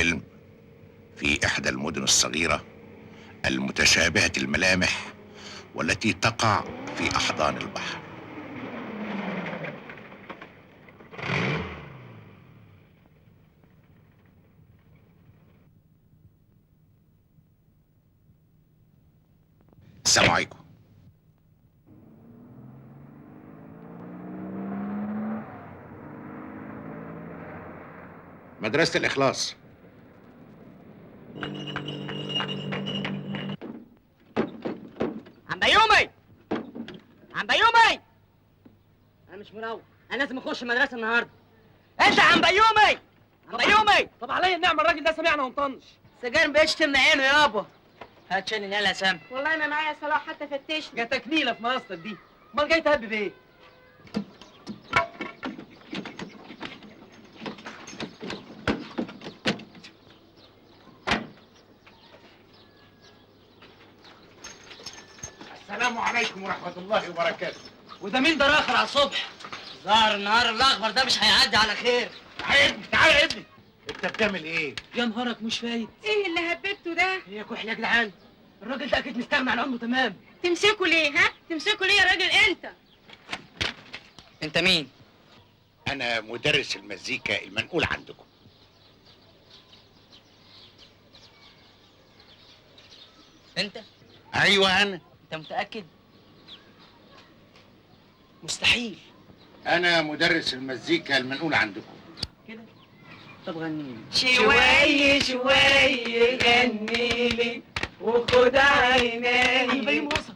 الفيلم في إحدى المدن الصغيرة المتشابهة الملامح والتي تقع في أحضان البحر. السلام عليكم. مدرسة الإخلاص. عم بيومي، عم بيومي، انا مش مروح، انا لازم اخش المدرسه النهارده. انت عم بيومي، عم بيومي. طب عليا النعمه، الراجل ده سمعنا ومطنش. سجاير ما بقتش تمنع عينه يابا. هات شيل يلا يا سام. والله ما معايا صلاح حتى فتشني. جاتك نيله في منصتك دي، امال جاي تهبب ايه؟ السلام عليكم ورحمة الله وبركاته. وده مين ده راخر على الصبح؟ ظهر النهار الاخضر ده مش هيعدي على خير. تعال يا ابني، تعال يا ابني. انت بتعمل ايه؟ يا نهارك مش فايت. ايه اللي هببته ده؟ هي كحل يا جدعان، الراجل ده اكيد مستغنى عن عمره تمام. تمسكوا ليه ها؟ تمسكوا ليه يا راجل انت؟ انت مين؟ أنا مدرس المزيكا المنقول عندكم. انت؟ أيوه أنا. انت متاكد؟ مستحيل أنا مدرس المزيكا المنقول عندكم. كده؟ طب غني شوية شوية غني لي وخد عيني. البيوم وصل.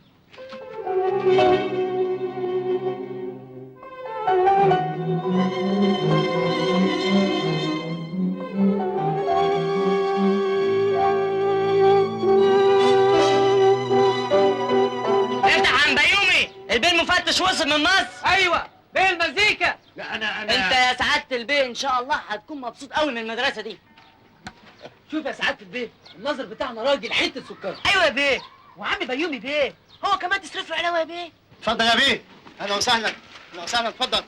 انت عم بيومي، البيه المفتش وصل من مصر. ايوه بيه المزيكا. لا أنا انت يا سعاده البيه ان شاء الله هتكون مبسوط قوي من المدرسه دي. شوف يا سعاده البيه، الناظر بتاعنا راجل حته سكر. ايوه يا بيه. وعم بيومي بيه هو كمان تصرف له علاوه يا بيه. اتفضل يا بيه. اهلا وسهلا، اهلا وسهلا، اتفضل.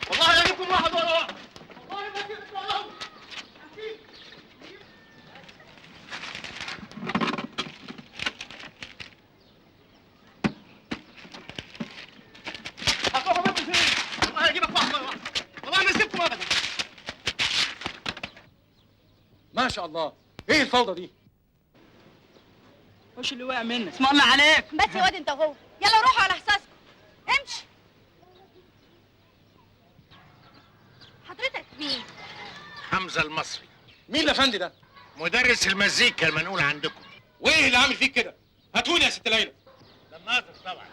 والله اجيبكم واحد ورا واحد، والله ما اجيبكم ورا واحد. هتروحوا مني فين؟ والله اجيبك واحد ورا واحد، والله ما اسيبكم ابدا. ما شاء الله، ايه الفوضى دي؟ وش اللي وقع منك؟ اسم الله عليك. بس يا واد انت وهو، يلا روحوا على حساسكم. امشي. حضرتك مين؟ حمزة المصري، مين الافندي ده؟ مدرس المزيكا المنقول عندكم. وايه اللي عامل فيك كده؟ هاتوني يا ست ليلى. ده الناظر طبعا.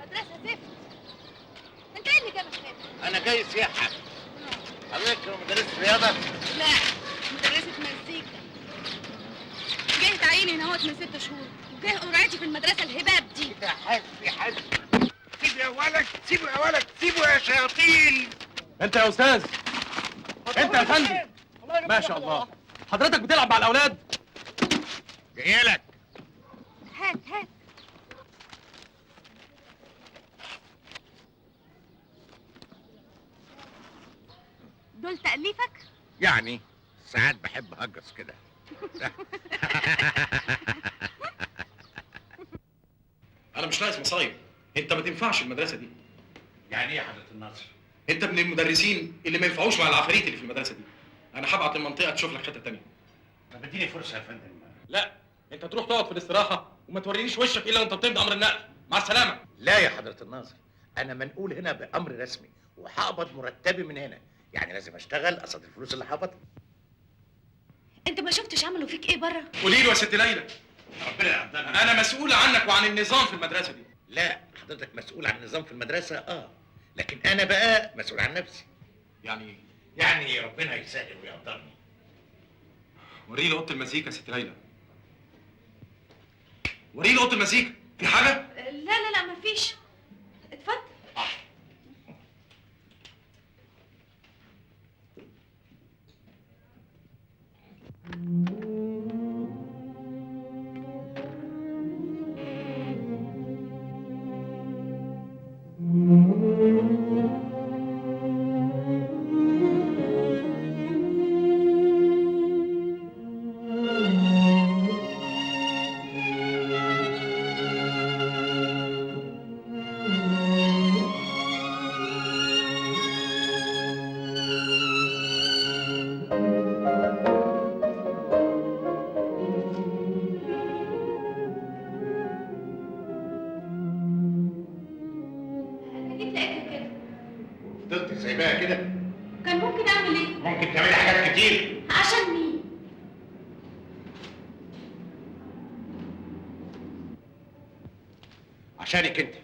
مدرسة زفت. انت ايه اللي جابك هنا؟ أنا جاي سياحة. حضرتك مدرس رياضة؟ لا، مدرسة مزيكا. جاي تعيني هنا اهوت من 6 شهور، وجاي قرعتي في المدرسة الهباب دي. يا حاج يا حاج. سيبوا يا ولد، سيبوا يا ولد، سيبوا يا شياطين. انت يا استاذ، انت يا فندم. ما شاء الله، حضرتك بتلعب مع الاولاد؟ جاي لك. هات هات. دول تأليفك؟ يعني ساعات بحب هجس كده. انا مش ناقص مصايب، انت ما تنفعش المدرسه دي. يعني ايه يا حضرة الناصر؟ انت من المدرسين اللي ما ينفعوش مع العفاريت اللي في المدرسه دي. انا هبعت المنطقه تشوف لك حته تانية. طب اديني فرصة يا فندم. لا، انت تروح تقعد في الاستراحه وما تورينيش وشك الا وانت بتمضي امر النقل. مع السلامه. لا يا حضرة الناظر، أنا منقول هنا بأمر رسمي وهقبض مرتبي من هنا، يعني لازم أشتغل قصاد الفلوس اللي هقبضها. انت ما شفتش عملوا فيك ايه بره؟ قولي له يا ست ليلى، ربنا يقدرنا. انا مسؤول عنك وعن النظام في المدرسه دي. لا، حضرتك مسؤول عن النظام في المدرسة لكن أنا بقى مسؤول عن نفسي. يعني ربنا يسهل ويقدرني. وري له اوضه المزيكا يا ست ليلى. وري له اوضه المزيكا. في حاجه؟ لا مفيش. اتفضل. فضلت سايباها كده؟ كان ممكن اعمل ايه؟ ممكن تعملي حاجات كتير. عشان مين؟ عشانك انت،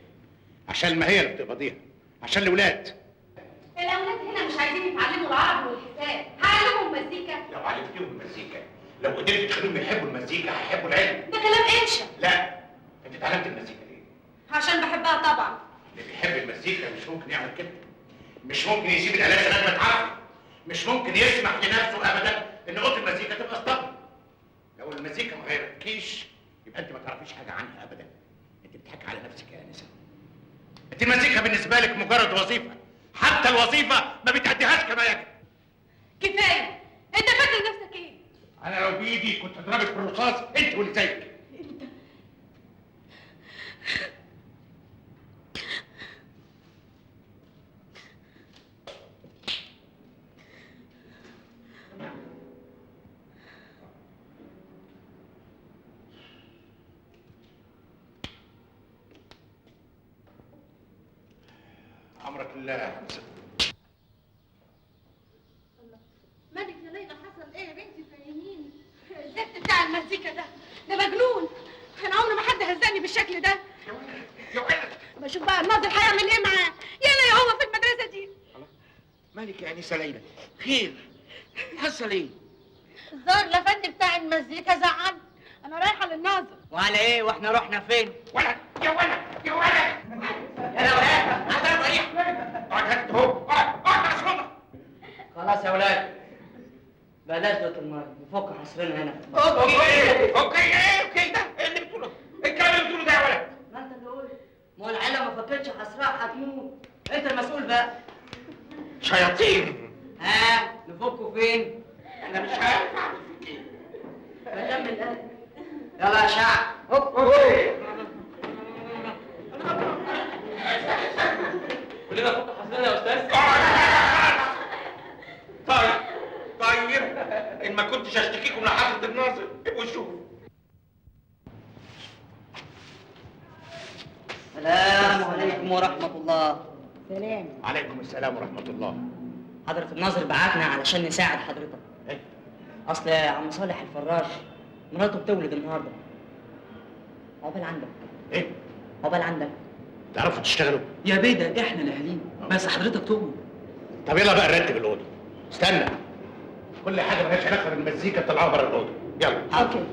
عشان ما هي اللي بتقبضيها، عشان الاولاد. الاولاد هنا مش عايزين يتعلموا العربي والحساب، هعلمهم مزيكا. لو علمتيهم المزيكا، لو قدرت تخليهم يحبوا المزيكا هيحبوا العلم. ده كلام انشا. لا، انت اتعلمت المزيكا ليه؟ عشان بحبها طبعا. اللي بيحب المزيكا مش ممكن يعمل كده. مش ممكن يسيب الآلات لغايه ما تعرف. مش ممكن يسمح لنفسه ابدا ان اوضه المزيكا تبقى اسطبل. لو المزيكا ما غيرتكيش يبقى انت ما تعرفيش حاجه عنها ابدا. انت بتضحكي على نفسك يا انسه. انت المزيكا بالنسبه لك مجرد وظيفه، حتى الوظيفه ما بتأديهاش كما يجب. كفايه، انت فاكر نفسك ايه؟ انا لو بايدي كنت اضربك بالرصاص انت واللي زيك. انت امرك لله يا حمزه. مالك يا ليلى؟ حصل ايه يا بنتي؟ فهميني. الزفت بتاع المزيكا ده مجنون. انا عمري ما حد هزقني بالشكل ده. يا ولد بشوف بقى الناظر هيعمل ايه معاه. يلا هو في المدرسه دي. مالك يا انسه ليلى؟ خير؟ حصل ايه؟ الظاهر الافندي بتاع المزيكا زعل. انا رايحه للناظر. وعلى ايه واحنا رحنا فين؟ ولد يا ولد يا ولد. يا ولاد عايز اريح. اقعد هات اهو، اقعد على صوتك. خلاص يا ولاد بلاش دوت المايه نفك حصرنا هنا. اوكي اوكي ايه اوكي ده؟ ايه اللي بتقوله؟ ايه الكلام اللي بتقوله ده يا ولد؟ ما انت اللي قلت. ما هو العيله ما فكرتش حصرها هتموت. انت المسؤول بقى. شياطين. ها نفكوا فين؟ انا مش عارف اعمل فيك ايه. مكمل الآن. يلا يا شعب. كلنا نفك حصرنا يا استاذ. طيب ان ما كنتش اشتكيكم لحضرة الناظر ابقوا شوفوا. السلام عليكم ورحمة الله. سلام. عليكم السلام ورحمة الله. حضرة الناظر بعتنا علشان نساعد حضرتك. ايه؟ أصل عم صالح الفراش مراته بتولد النهارده. عقبال عندك. ايه؟ عقبال عندك. تعرفوا تشتغلوا؟ يا بيه ده احنا الاهاليين بس حضرتك تؤمن. طب يلا بقى نرتب الأوضة. استنى. كل حاجة مالهاش علاقة بالمزيكا تطلعوها بره الأوضة. يلا. اوكي.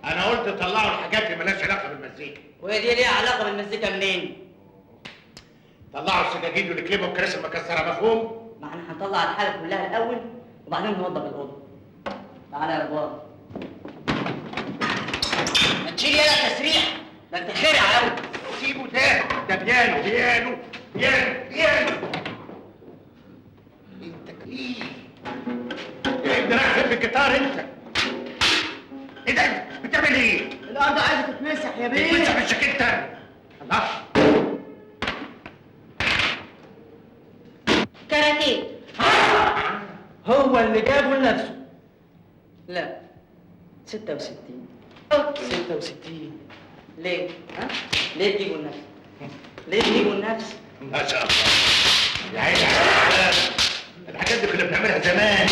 أنا قلت طلعوا الحاجات اللي مالهاش علاقة بالمزيكا. وهي دي ليها علاقة بالمزيكا منين؟ طلعوا السجاجيد والكليب والكراسي المكسرة، مفهوم؟ ما احنا هنطلع الحالة كلها الأول وبعدين نوضب الأوضة. تعالى يا رضوان. ما تشيل يلا تسريح، ده انت خرع قوي. سيبوا ده بيانو بيانو بيانو بيانو. انت كليب. ايه الدراع فين بالجيتار انت؟ ايه ده؟ بتعمل ايه؟ الأرض عايزة تتمسح يا بيه. تتمسح بالشكل تاني. الله. كاراتيه. هو اللي جابه لنفسه. لا 66. اوكي. 66. ليه؟ ها؟ ليه تجيبوا النفس؟ ليه تجيبوا النفس؟ ما شاء الله. يا عيني على الحاجات دي كنا بنعملها زمان.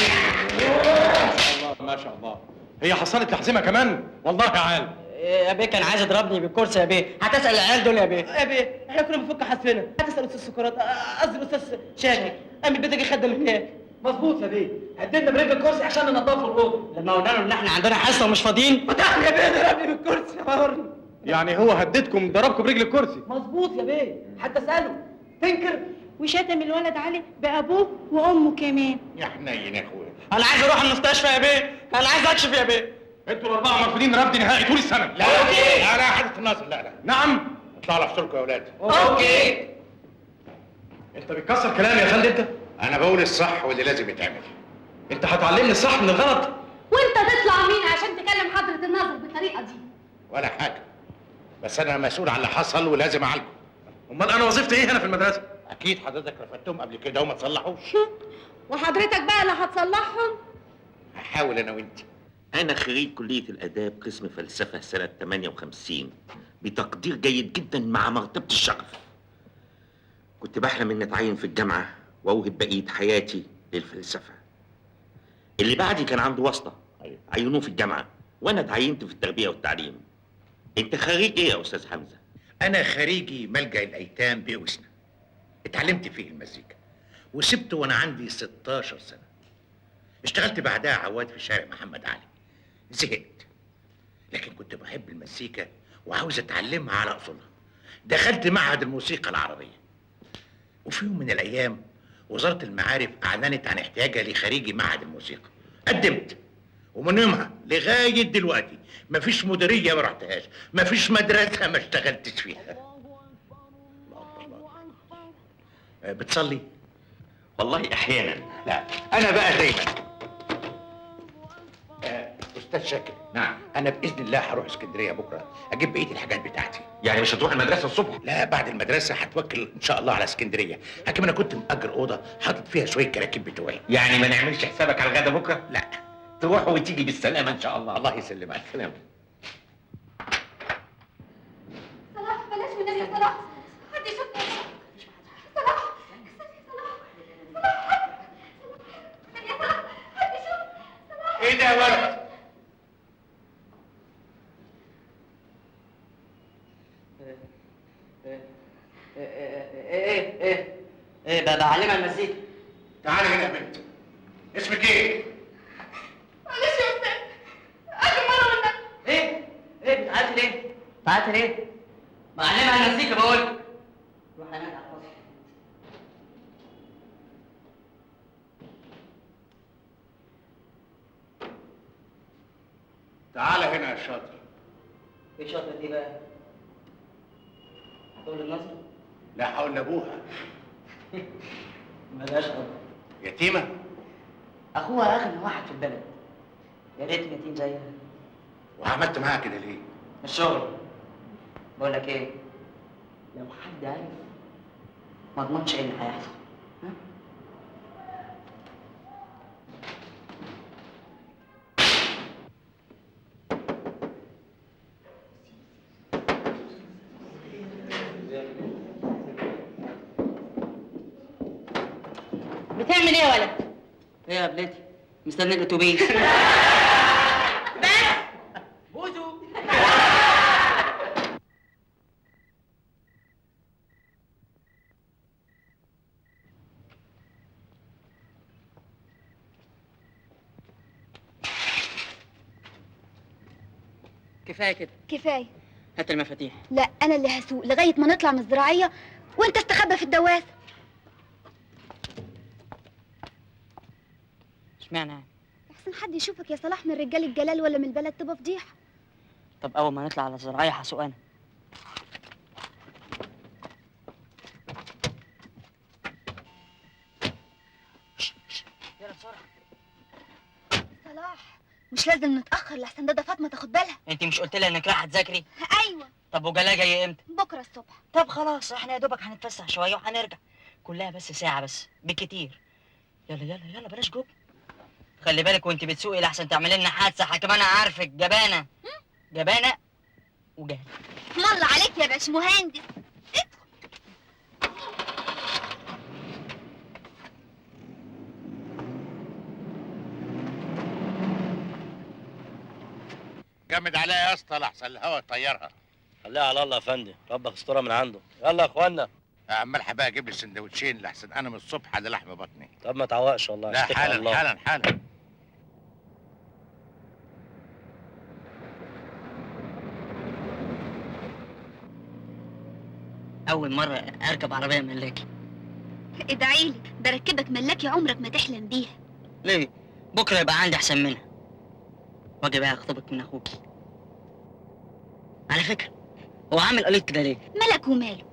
ما شاء الله. هي حصلت لحزمه كمان؟ والله يا عالم. يا بيه كان عايز يضربني بالكرسي يا بيه. هتسأل العيال دول يا بيه. يا بيه احنا كنا بنفك حسبنا. هتسأل أستاذ سكرات قصدي الأستاذ شاكر. قام البيت جه خدم هناك. مظبوط يا بيه. هددنا برجل الكرسي عشان ننضفوا الاوضه. لما قلنا له ان احنا عندنا حصه ومش فاضيين فتحنا يا بيه ضربني بالكرسي يا يعني هو هددكم ضربكم برجل الكرسي؟ مظبوط يا بيه. حتى سأله تنكر. وشتم الولد علي بأبوه وأمه كمان. يا حنين يا اخويا. انا عايز اروح المستشفى يا بيه. انا عايز اكشف يا بيه. انتوا الاربعه مرفوضين رفض نهائي طول السنه. لا لا لا حضرة الناظر لا لا. نعم. اطلعوا على فصولكم يا اولاد. اوكي. انت بتكسر كلامي يا خالد انت. انا بقول الصح واللي لازم يتعمل. انت هتعلمني الصح من الغلط. وأنت تطلع مين عشان تكلم حضرة الناظر بالطريقة دي؟ ولا حاجة. بس انا مسؤول عن اللي حصل ولازم اعالجه. امال انا وظيفتي ايه هنا في المدرسه؟ اكيد حضرتك رفضتهم قبل كده وما تصلحوش. وحضرتك بقى اللي هتصلحهم؟ هحاول انا وانت. أنا خريج كلية الآداب قسم فلسفة سنة 58 بتقدير جيد جدا مع مرتبة الشرف. كنت بحلم إني أتعين في الجامعة وأوهب بقية حياتي للفلسفة. اللي بعدي كان عنده واسطة عينوه في الجامعة وأنا اتعينت في التربية والتعليم. أنت خريج إيه يا أستاذ حمزة؟ انا خريجي ملجأ الايتام بوسنا، اتعلمت فيه المزيكا وسبته وانا عندي 16 سنه. اشتغلت بعدها عواد في شارع محمد علي، زهقت، لكن كنت بحب المزيكا وعاوز اتعلمها على اصولها. دخلت معهد الموسيقى العربيه، وفي يوم من الايام وزاره المعارف اعلنت عن احتياجها لخريجي معهد الموسيقى. قدمت، ومن يومها لغايه دلوقتي مفيش مديريه ما رحتهاش، مفيش مدرسه ما اشتغلتش فيها. الله الله. بتصلي؟ والله أحيانا. لا انا بقى دايما. استاذ شاكر. نعم. انا باذن الله هروح اسكندريه بكره اجيب بقيه الحاجات بتاعتي. يعني مش هتروح المدرسة الصبح؟ لا بعد المدرسه هتوكل ان شاء الله على اسكندريه. حكيم انا كنت مأجر اوضه حاطط فيها شويه كراكيب بتوعي. يعني ما نعملش حسابك على الغدا بكرة؟ لا تروح وتيجي بالسلامة إن شاء الله. الله يسلمك. سلام. صلاح بلاش والنبي يا صلاح، حد يشوفنا. صلاح صلاح يا صلاح، حد يشوف. ايه ده يا ولد؟ ايه بقى بعلمها المزيكا. تعالي هنا يا بنت. اسمك ايه؟ معلش يا استاذ، اخر مره والنبي. ايه بتعيطي ليه؟ بتعيطي ليه؟ بعلمها المزيكا بقول لك. روح هناك على الفصل. تعالى هنا يا شاطر. ايه شاطر دي بقى؟ هتقول للنظر؟ لا هقول لابوها. ملهاش أب. يتيمه؟ اخوها اغنى واحد في البلد، يا ريت يتيم زيها. وعملت معاها كده ليه؟ الشغل. بقول لك ايه، لو حد عرف ما اضمنش ايه اللي هيحصل. ها؟ بتعمل ايه يا ولد؟ ايه يا بلاتي؟ مستني الاتوبيس. بوزو. كفايه كده، كفايه. هات المفاتيح. لا انا اللي هسوق لغايه ما نطلع من الزراعيه وانت استخبى في الدواسه. اشمعنى يعني؟ احسن حد يشوفك يا صلاح من رجال الجلال ولا من البلد تبقى فضيحه. طب اول ما نطلع على الزراعيه هسوق انا. يلا بسرعه. صلاح مش لازم نتاخر لحسن ده فاطمه تاخد بالها. انت مش قلت لي انك رايحه تذاكري؟ ايوه طب وجلاء جاي امتى؟ بكره الصبح. طب خلاص احنا يا دوبك هنتفسح شويه وهنرجع، كلها بس ساعه بس بالكتير. يلا بلاش جبن. خلي بالك وانت بتسوقي لحسن تعملي لنا حادثه. حكم انا عارفك جبانه جبانه وجهل. مر عليك يا باشمهندس. جمد عليها يا اسطى لحسن الهوا يطيرها. خليها على الله يا فندم، ربك استرها من عنده. يلا يا اخوانا. عمال حبايبي اجيب لي سندوتشين لحسن انا من الصبح على لحم بطني. طب ما تعوقش والله. لا اشتكي على الله. حالا. اول مره اركب عربيه ملاكي. ادعيلي بركبك ملاكي عمرك ما تحلم بيها. ليه؟ بكره يبقى عندي احسن منها، واجي بقى اخطبك من اخوكي. على فكره هو عامل قليل كده ليه؟ ملك وماله.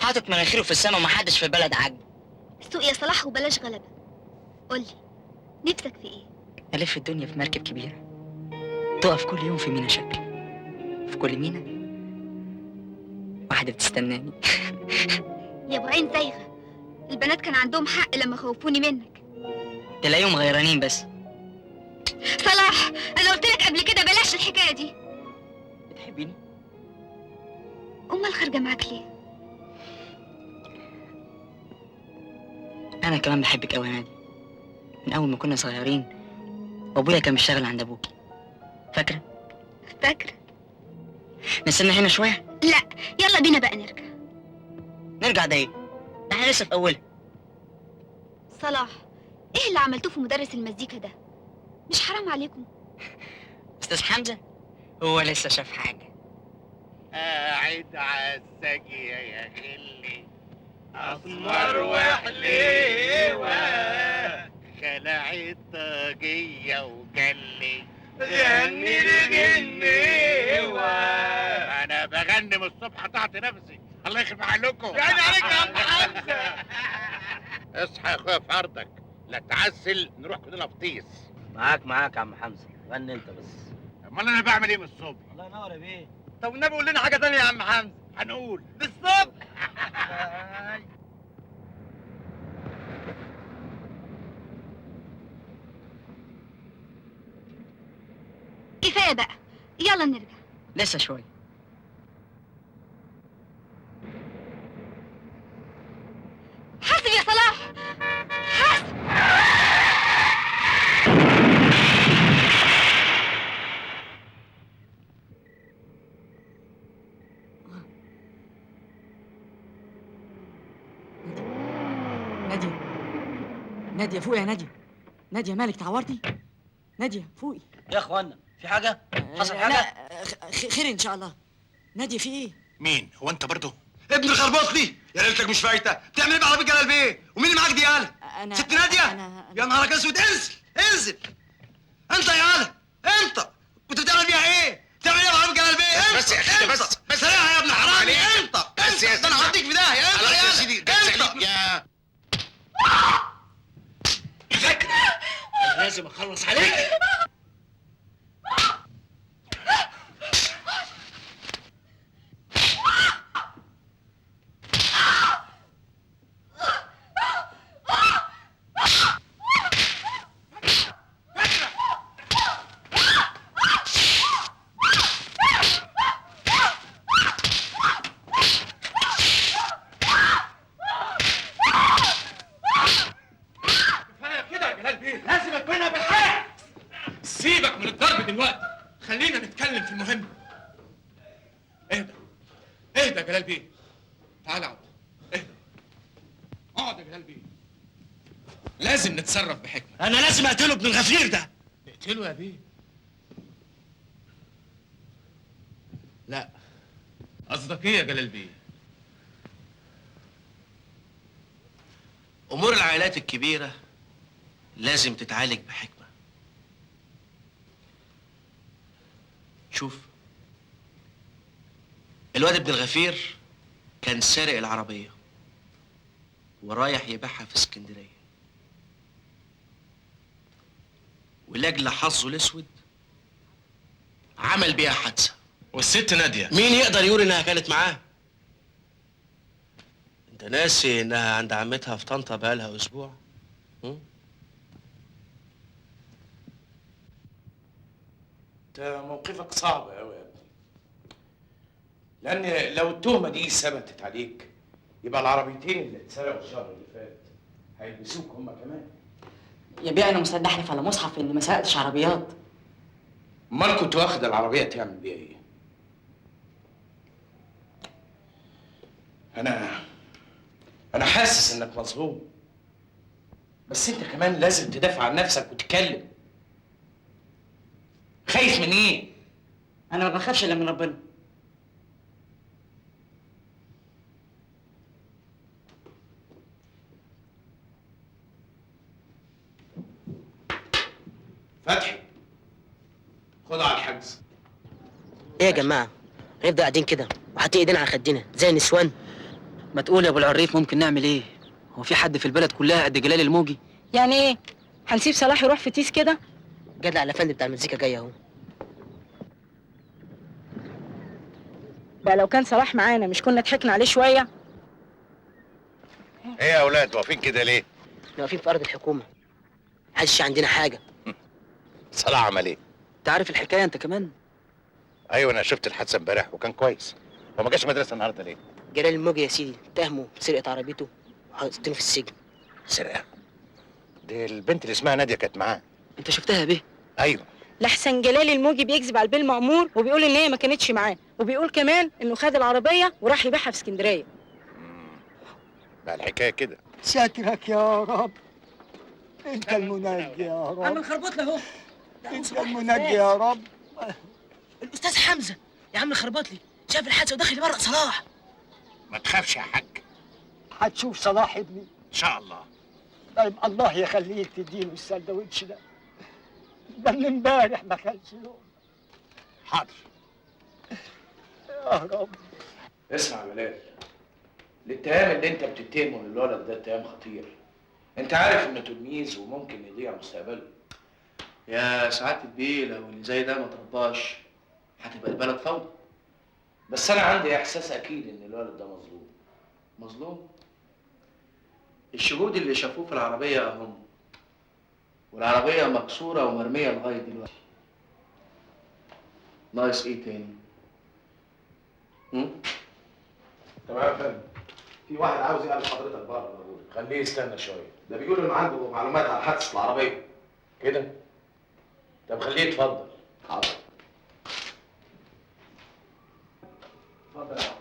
حاطط مناخيره في السما ومحدش في البلد عاجبه. سوق يا صلاح وبلاش غلبه. قولي نفسك في ايه؟ الف الدنيا في مركب كبيره تقف كل يوم في مينا شكل، في كل مينا واحده بتستناني. يا ابو عين زايغه، البنات كان عندهم حق لما خوفوني منك. تلاقيهم غيرانين بس. صلاح انا قلت لك قبل كده بلاش الحكايه دي. بتحبيني؟ امال خارجه معاك ليه؟ انا كمان بحبك قوي يا نادي، من اول ما كنا صغيرين وابويا كان بيشتغل عند ابوكي. فاكره؟ فاكره. نستنى هنا شويه؟ لا، يلا بينا بقى نرجع. نرجع ده ايه؟ ده احنا لسه في اولها. صلاح، ايه اللي عملتوه في مدرس المزيكا ده؟ مش حرام عليكم؟ استاذ حمزه هو لسه شاف حاجه. قاعد عالسجية يا خلي اسمر وحليوة خلع الطاقية وجلي غني الجنيوة. انا بغني من الصبح قطعت نفسي، الله يخرب عليكم. يعني عليك يا عم حمزة. اصحى يا اخويا في عرضك، لا تعسل نروح كلنا فطيس. معاك يا عم حمزه، غني انت بس. امال انا بعمل ايه من الصبح؟ الله ينور يا بيه. طب والنبي قول لنا حاجه تانية يا عم حمزه. هنقول بالصبح. كفايه بقى، يلا نرجع. لسه شويه. حاسب يا صلاح، حاسب. نادية فوقي يا نادية. نادية مالك تعورتي؟ نادية فوقي. يا اخوانا في حاجه؟ حصل لا حاجه؟ خير ان شاء الله. نادية في ايه؟ مين؟ هو انت برضه؟ ابن الخربوطلي يا ليلتك مش فايته، بتعمل ايه بعربيه جلال بيه؟ ومين اللي معاك دي يالا؟ انا ست ناديه؟ يا نهارك اسود، انزل انزل. انت يا يالا انت كنت بتعمل بيها ايه؟ بتعمل ايه بعربيه جلال بيه؟ بس يا اخي بس سريع يا ابن حرامي. انت بس يا ده انا هديك في داهيه. انت خلاص يا يالا سيدي، ده انت. سليم يا فاكر لازم اخلص عليك. سيبك من الضرب دلوقتي، خلينا نتكلم في المهم. اهدى اهدى يا جلال بيه، تعال اقعد. اهدى اقعد يا جلال بيه. لازم نتصرف بحكمه. انا لازم اقتله ابن الغفير ده. نقتله يا بيه؟ لا، قصدك ايه يا جلال بيه؟ أمور العائلات الكبيرة لازم تتعالج بحكمة. شوف، الواد ابن الغفير كان سارق العربية ورايح يبيعها في اسكندرية، ولأجل حظه الأسود عمل بيها حادثة. والست نادية مين يقدر يقول إنها كانت معاه؟ أنت ناسي إنها عند عمتها في طنطا بقالها أسبوع؟ انت موقفك صعب قوي يا ابني، لان لو التهمه دي ثبتت عليك يبقى العربيتين اللي اتسرقوا الشهر اللي فات هيلبسوك هما كمان. يا بيه انا مستعد احلف على مصحف اني ما سرقتش عربيات. امال كنت واخد العربيه تعمل بيها ايه؟ انا حاسس انك مظلوم، بس انت كمان لازم تدافع عن نفسك وتتكلم. خايف من ايه؟ انا ما بخافش الا من ربنا. فتحي خد على الحجز. ايه يا جماعه، هنفضل قاعدين كده وحاطين ايدينا على خدنا زي النسوان؟ ما تقول يا ابو العريف ممكن نعمل ايه؟ هو في حد في البلد كلها قد جلال الموجي؟ يعني ايه؟ هنسيب صلاح يروح في تيس كده؟ جدع الافندي بتاع المزيكا جاي اهو. بقى لو كان صلاح معانا مش كنا ضحكنا عليه شويه؟ ايه يا اولاد واقفين كده ليه؟ احنا واقفين في ارض الحكومه، محدش عندنا حاجه. صلاح عمل ايه؟ انت عارف الحكايه انت كمان؟ ايوه انا شفت الحادثه امبارح وكان كويس. هو ما جاش مدرسه النهارده ليه؟ جلال الموجي يا سيدي اتهموا بسرقه عربيته وحاطينه في السجن. سرقه؟ دي البنت اللي اسمها ناديه كانت معاه. انت شفتها بيه؟ ايوه. لحسن جلال الموجي بيكذب على البيه المأمور وبيقول ان هي ما كانتش معاه، وبيقول كمان انه خد العربيه وراح يبيعها في اسكندريه. بقى الحكايه كده. سترك يا رب، انت المنجي يا رب. عم الخربوط اهو. انت المنجي يا رب. الاستاذ حمزه يا عم الخربطلي شاف الحادثه ودخل يبرق صلاح. ما تخافش يا حاج. هتشوف صلاح ابني ان شاء الله. طيب الله يخليك تديله السندوتش ده من امبارح ما كانش له. حاضر. يا رب. اسمع يا جلال، الاتهام اللي انت بتتهمه للولد ده اتهام خطير. انت عارف انه تلميذ وممكن يضيع مستقبله. يا سعادة البيه لو اللي زي ده ما ترباش هتبقى البلد فوضى. بس انا عندي احساس اكيد ان الولد ده مظلوم. مظلوم؟ الشهود اللي شافوه في العربية اهم، والعربية مكسورة ومرمية لغاية دلوقتي. ناقص ايه تاني؟ تمام يا فندم. في واحد عاوز يقابل حضرتك بره موجود. خليه يستنى شوية. ده بيقول انه عنده معلومات عن حادثه العربيه. كده؟ طب خليه يتفضل. حاضر. اتفضل يا عم.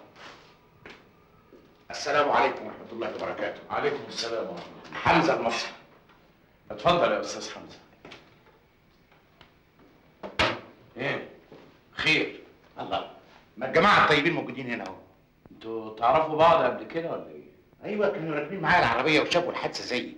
السلام عليكم ورحمه الله وبركاته. عليكم السلام ورحمة الله. حمزه المصري. اتفضل يا استاذ حمزة. ايه؟ خير. الله، ما الجماعه الطيبين موجودين هنا اهو. انتوا تعرفوا بعض قبل كده ولا ايه؟ ايوه كانوا راكبين معايا العربيه وشافوا الحادثه زيي.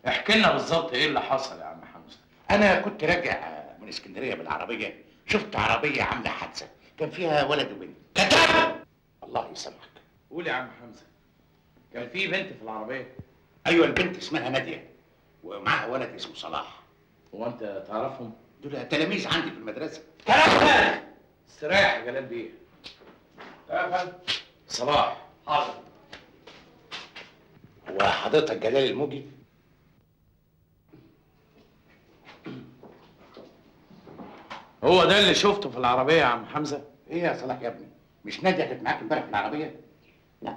احكي لنا بالظبط ايه اللي حصل يا عم حمزة. انا كنت راجع من اسكندريه بالعربيه، شفت عربيه عامله حادثه كان فيها ولد وبنت. كتاب الله يسامحك. قول يا عم حمزة، كان في بنت في العربية؟ ايوه البنت اسمها ناديه ومعها ولد اسمه صلاح. هو انت تعرفهم؟ دول تلاميذ عندي في المدرسه. كلام فارغ. استريح يا جلال بيه. تمام يا فندم. صلاح. حاضر. هو حضرتك جلال الموجي؟ هو ده اللي شفته في العربية يا عم حمزة؟ ايه يا صلاح يا ابني؟ مش ناديه كانت معاك امبارح في العربيه؟ لا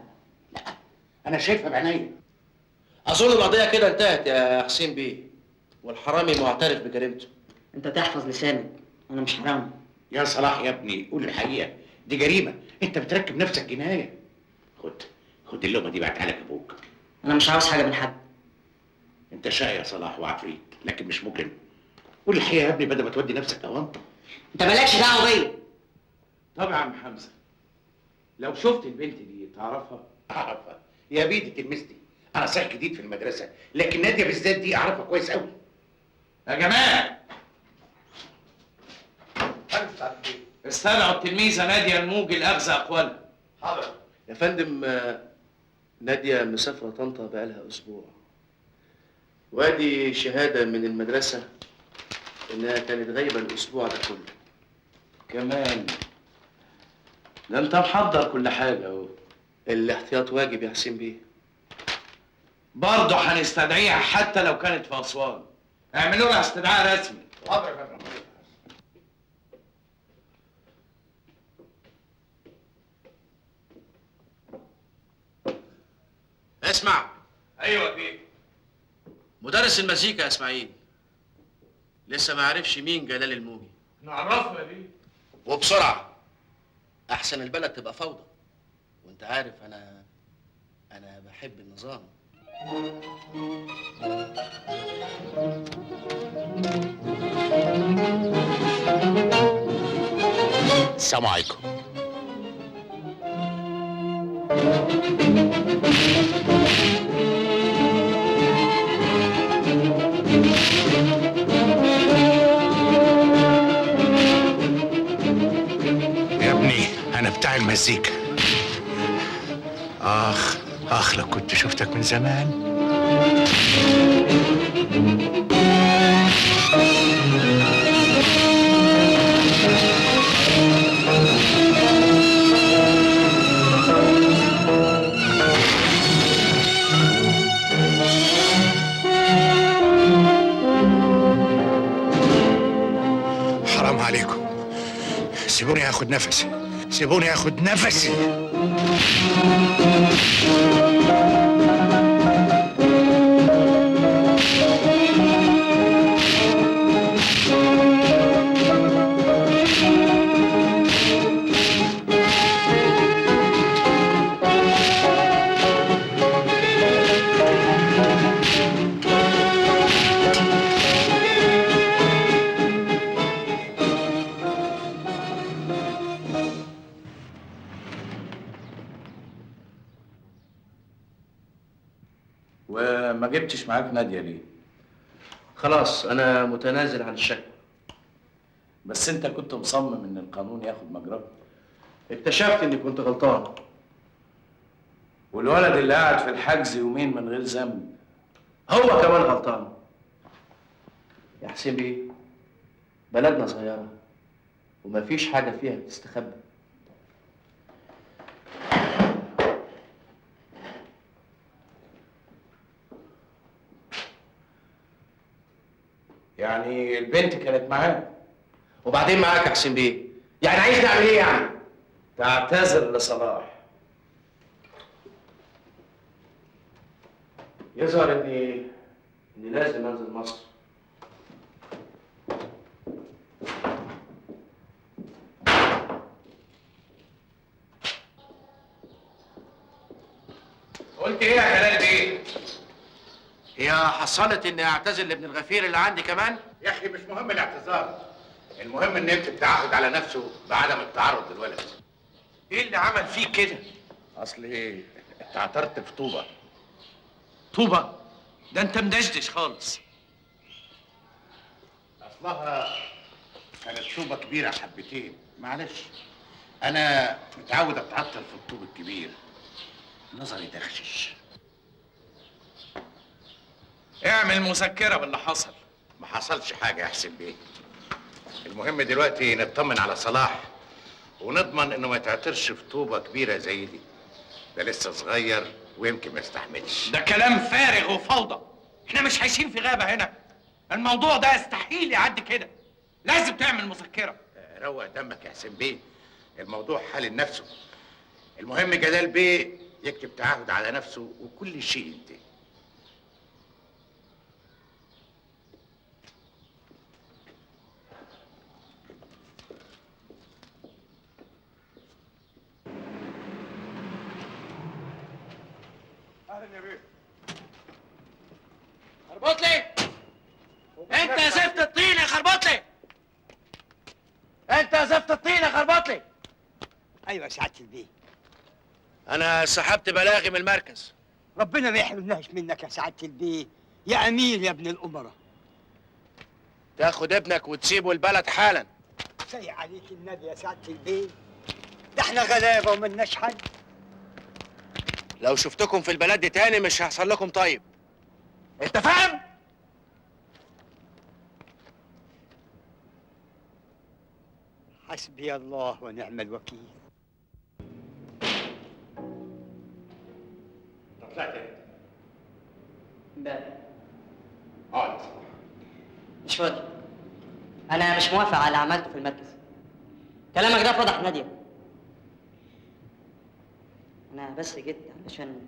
انا شايفها بعينيا. اظن القضية كده انتهت يا حسين بيه، والحرامي معترف بجريمته. انت تحفظ لسانك، انا مش حرام. يا صلاح يا ابني قول الحقيقه، دي جريمه، انت بتركب نفسك جنايه. خد اللقمه دي بعتها لك ابوك. انا مش عاوز حاجه من حد. انت شقي يا صلاح وعفريت لكن مش مجرم. قول الحقيقه يا ابني بدل ما تودي نفسك اوام. انت مالكش دعوه بيا. طب يا عم حمزة، لو شفت البنت دي تعرفها؟ اعرفها يا بيدي تلمستي، انا صحيح جديد في المدرسه لكن ناديه بالذات دي اعرفها كويس قوي. يا جماعة استدعوا التلميذة نادية الموجي لأخذ أقوالها. حاضر. يا فندم، نادية مسافرة طنطا بقالها أسبوع، وادي شهادة من المدرسة إنها كانت غايبة الأسبوع ده كله. كمان ده أنت محضر كل حاجة أهو. الاحتياط واجب يا حسين بيه. برضه هنستدعيها حتى لو كانت في أسوان. اعملوا لها استدعاء رسمي. حاضر يا فندم. اسمع. ايوه يا بيه. مدرس المزيكا يا اسماعيل لسه ما عرفش مين جلال الموجي. نعرفه يا بيه. وبسرعة، أحسن البلد تبقى فوضى، وأنت عارف أنا بحب النظام. السلام عليكم. يا ابني انا بتاع المزيكا. اخ لو كنت شفتك من زمان. عليكم. سيبوني اخد نفسي، سيبوني اخد نفسي. وما جبتش معاك نادية ليه؟ خلاص أنا متنازل عن الشك. بس أنت كنت مصمم إن القانون ياخد مجراه. اكتشفت إني كنت غلطان. والولد اللي قاعد في الحجز يومين من غير ذنب هو كمان غلطان. يا حسين بيه، بلدنا صغيرة ومفيش حاجة فيها بتستخبى. يعني البنت كانت معاك وبعدين معاك يا حسين بيه، يعني عايز نعمل ايه يعني؟ تعتذر لصلاح. يظهر اني لازم انزل مصر. قلت ايه يا جلال بيه؟ هي حصلت اني اعتذر لابن الغفير اللي عندي كمان؟ يا اخي مش مهم الاعتذار، المهم ان انت تعهد على نفسه بعدم التعرض للولد. ايه اللي عمل فيك كده؟ اصل ايه؟ انت اعترت في طوبه. طوبه؟ ده انت مدشدش خالص. اصلها كانت طوبه كبيره حبتين، معلش. انا متعود اتعطل في الطوب الكبير، نظري دخشش. اعمل مذكره باللي حصل. ما حصلش حاجه يا حسين بيه. المهم دلوقتي نطمن على صلاح ونضمن انه ما يتعطرش في طوبه كبيره زي دي. ده لسه صغير ويمكن ما يستحملش. ده كلام فارغ وفوضى. احنا مش عايشين في غابه هنا. الموضوع ده يستحيل يعدي كده. لازم تعمل مذكره. روق دمك يا حسين بيه، الموضوع حل نفسه. المهم جلال بيه يكتب تعهد على نفسه وكل شيء ينتهي. اهلا يا بيه. خربطلي، انت يا زفت الطين يا خربطلي، انت يا زفت الطين يا خربطلي. ايوه يا سعاده البيه. انا سحبت بلاغي من المركز. ربنا ما يحرمناش منك يا سعاده البيه، يا امير يا ابن الامراء. تاخد ابنك وتسيبه البلد حالا. سيء عليك النبي يا سعاده البيه، ده احنا غلابه وملناش حد. لو شفتكم في البلد دي تاني مش هيحصل لكم طيب. انت فاهم؟ حسبي الله ونعم الوكيل. طلعت ايه؟ امبارح. اقعد. مش فاضي. انا مش موافق على اللي عملته في المركز. كلامك ده فضح نادية. انا بس جيت علشان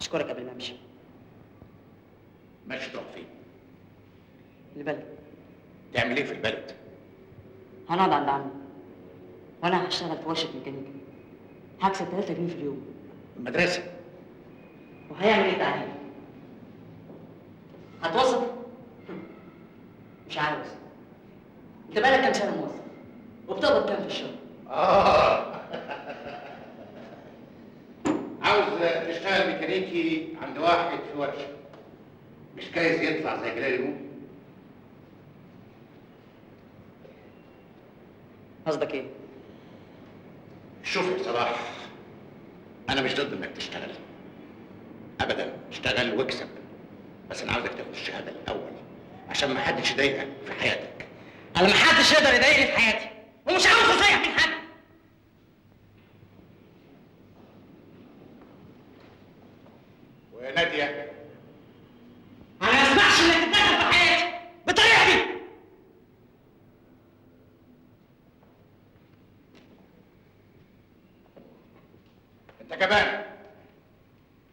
اشكرك قبل ما امشي. ماشي تروح فين؟ البلد. تعمل ايه في البلد؟ هنقعد عند عمي وانا هشتغل في ورشه ميكانيكا. هكسب 3 جنيه في اليوم. المدرسه. وهيعمل ايه تعليم؟ هتوظف؟ مش عاوز. انت بقالك كام سنه موظف؟ وبتقبض كام في الشهر؟ عاوز تشتغل ميكانيكي عند واحد في ورشه. مش جايز يطلع زي جلال الموجي؟ قصدك ايه؟ شوف يا صلاح، انا مش ضد انك تشتغل ابدا، اشتغل واكسب، بس انا عاوزك تاخد الشهاده الاول عشان ما حدش يضايقك في حياتك. انا ما حدش يقدر يضايقني في حياتي ومش عاوز اصيح من حد. وناديه، انا ما اسمحش انك تتدخل في حياتي بالطريقه دي. انت جبان.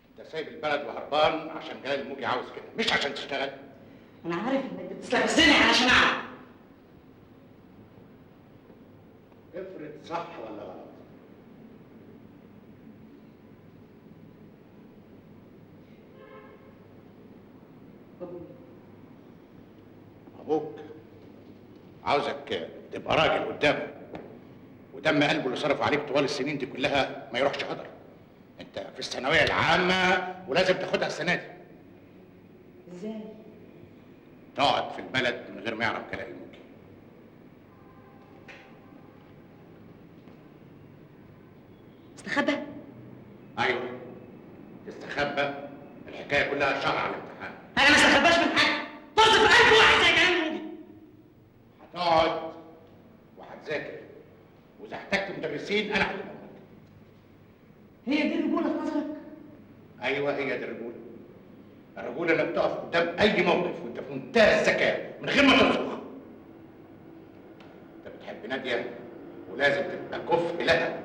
انت سايب البلد وهربان عشان جلال الموجي عاوز كده، مش عشان تشتغل. انا عارف انك بتستفزني علشان اعرف. افرض صح ولا غلط. ابوك عاوزك تبقى راجل قدامه، ودم قلبه اللي صرف عليك طوال السنين دي كلها ما يروحش هدر. انت في الثانويه العامه ولازم تاخدها السنه دي. ازاي؟ تقعد في البلد من غير ما يعرف جلال الموجي. استخبى؟ ايوه تستخبى. الحكايه كلها شهر على الامتحان. انا ما استخباش من حد. طز في قلب واحد زي جلال الموجي. هتقعد وهتذاكر، واذا احتجت مدرسين انا هجيبهم لك. هي دي الرجوله في نظرك؟ ايوه هي دي الرجوله. الرجوله انك تقف قدام اي موقف وانت في منتهى الذكاء من غير ما تصرخ. انت بتحب ناديه ولازم تبقى كفء لها.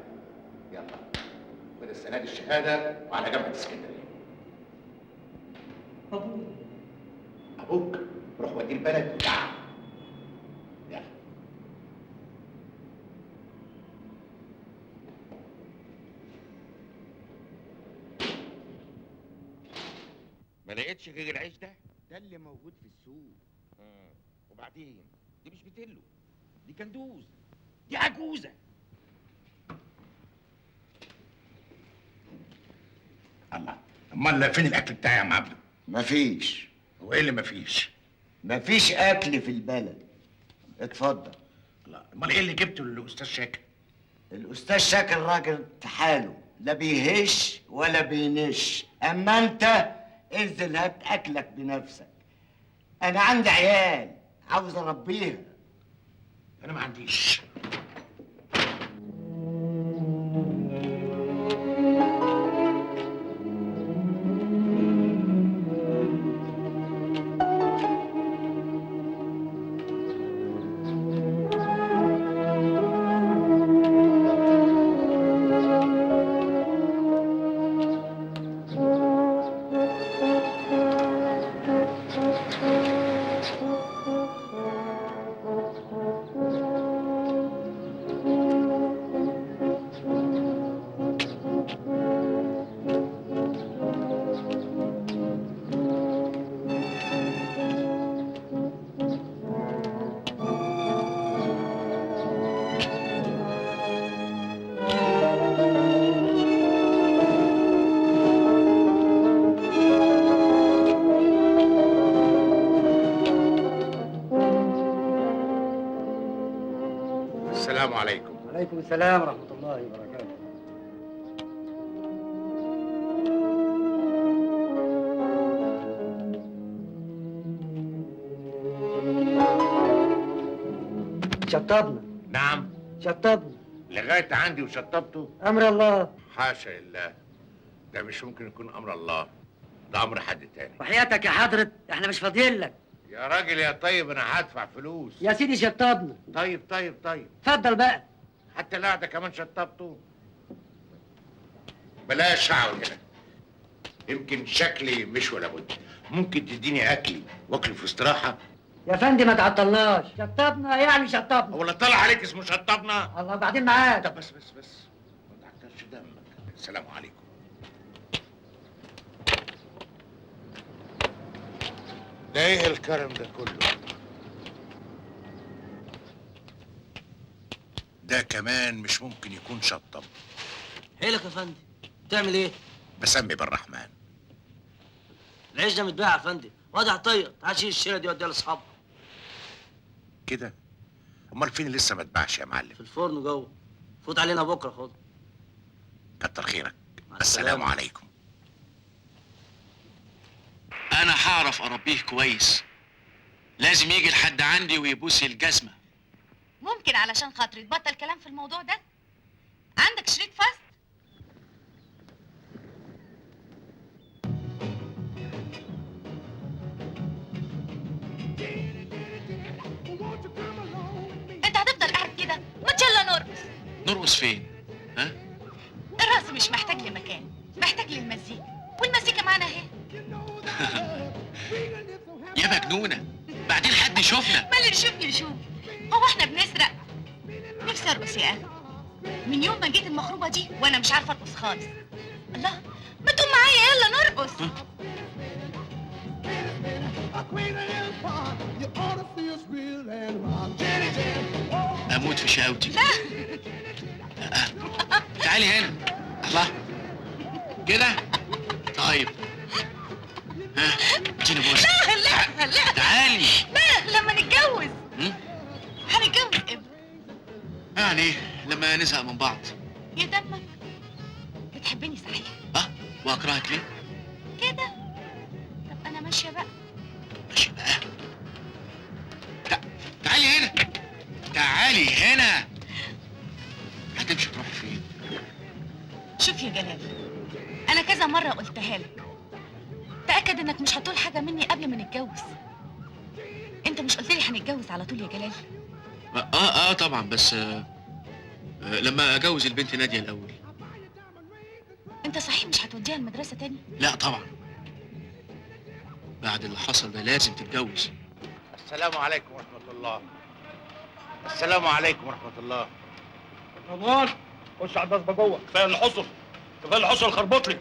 يلا خد السنه دي الشهاده وعلى جامعه اسكندريه. ابوك روح وديه البلد وتعال. يلا. ما لقيتش غير العيش ده اللي موجود في السوق. وبعدين دي مش بتلو، دي كندوز، دي عجوزه. الله، امال فين الاكل بتاعي يا عم عبده؟ مفيش. هو ايه اللي مفيش؟ مفيش اكل في البلد. اتفضل. الله، امال ايه اللي جبته للاستاذ شاكر؟ الاستاذ شاكر راجل في حاله، لا بيهش ولا بينش. اما انت انزل هات اكلك بنفسك. انا عندي عيال عاوز اربيها. انا ما عنديش. السلام عليكم. وعليكم السلام ورحمة الله وبركاته. شطبنا. نعم. شطبنا. لغايه عندي وشطبته؟ أمر الله. حاشا لله، ده مش ممكن يكون امر الله، ده امر حد تاني. وحياتك يا حضرة احنا مش فاضيين لك. يا راجل يا طيب انا هدفع فلوس. يا سيدي شطبنا. طيب طيب طيب اتفضل بقى. حتى القعده كمان شطبته. بلاش اقعد هنا، يمكن شكلي مش ولا بد. ممكن تديني اكلي واكل في استراحه؟ يا فندم ما تعطلناش. شطبنا يعني شطبنا. ولا طلع عليك اسمه شطبنا؟ الله بعدين معاك. طب بس ما تعكرش دمك. السلام عليكم. ده ايه الكرم ده كله؟ ده كمان مش ممكن يكون شطب. حيلك يا فندم، بتعمل ايه؟ بسمي بالرحمن. العيش ده متباع يا فندم، وادي عطيه، تعال شيل الشيله دي وديها لاصحابك. كده؟ امال فين لسه ما اتباعش يا معلم؟ في الفرن جوه، فوت علينا بكره خد. كتر خيرك. السلام عليكم. انا هعرف اربيه كويس، لازم يجي لحد عندي ويبوس الجزمه. ممكن علشان خاطري تبطل كلام في الموضوع ده؟ عندك شريط فاست؟ انت هتفضل قاعد كده؟ ما يلا نرقص. نرقص فين؟ ها؟ الرقص الرقص مش محتاج لمكان، محتاج للمزيكا، والمزيكا معانا اهي. يا مجنونه، بعدين حد يشوفنا. ما اللي يشوفني يشوف، هو احنا بنسرق؟ نفسي ارقص يا اخي، من يوم ما جيت المخروبه دي وانا مش عارفه ارقص خالص. الله، ما تقوم معايا يلا نرقص. اموت في شقاوتي. لا تعالي هنا. الله كده طيب. ها اديني بوسه. لا تعالي. لا لما نتجوز. هنتجوز امتى؟ يعني لما نزهق من بعض. يا دمك بتحبني صحيح؟ واكرهك ليه؟ كده. طب انا ماشيه بقى. ماشي بقى. تعالي هنا. تعالي هنا. هتمشي تروح فين؟ شوف يا جلال، انا كذا مره قلتها لك، تاكد انك مش هتقول حاجه مني قبل ما نتجوز. انت مش قلت لي هنتجوز على طول يا جلال؟ طبعا، بس لما اجوز البنت ناديه الاول. انت صحيح مش هتوديها المدرسه تاني؟ لا طبعا، بعد اللي حصل ده لازم تتجوز. السلام عليكم ورحمة الله. السلام عليكم ورحمة الله. رمضان خش على البصبه جوه. كفايه الحصر، كفايه الحصر الخربط لي.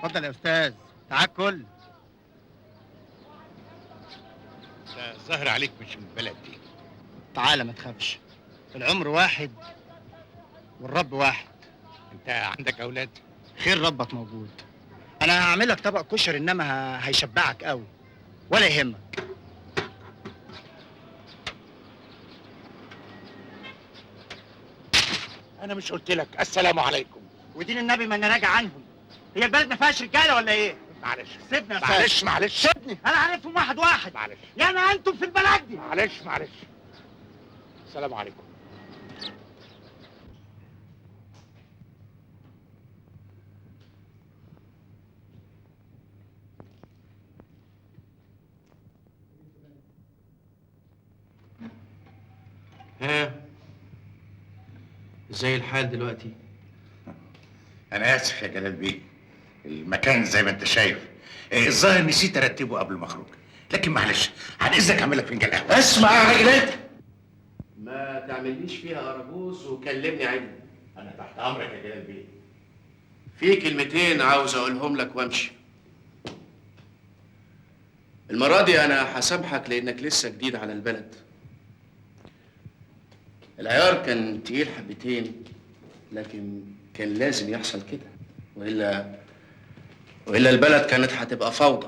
اتفضل يا استاذ، تعال كل. ده ظاهر عليك مش من البلد دي. تعالى ما تخافش، العمر واحد والرب واحد. انت عندك اولاد؟ خير ربك موجود. انا هعمل لك طبق كشري انما هيشبعك قوي ولا يهمك. انا مش قلت لك السلام عليكم؟ ودين النبي ما انا راجع عنهم. هي البلد ما فيهاش رجاله ولا ايه؟ معلش سيبني يا معلش معلش سيبني، انا عارفهم واحد واحد. معلش يعني انتم في البلد دي. معلش السلام عليكم. ها ازاي الحال دلوقتي؟ انا اسف يا جلال بيه، المكان زي ما انت شايف الظاهر نسيت ارتبه قبل ما اخرج، لكن معلش عن اذنك اعمل لك فنجان قهوه. اسمع يا راجل انت، ما تعمليش فيها اراجوز وكلمني عدل. انا تحت امرك يا جلال بيه. في كلمتين عاوز اقولهم لك وامشي. المرة دي انا هسامحك لانك لسه جديد على البلد. العيار كان تقيل حبتين، لكن كان لازم يحصل كده، والا البلد كانت هتبقى فوضى.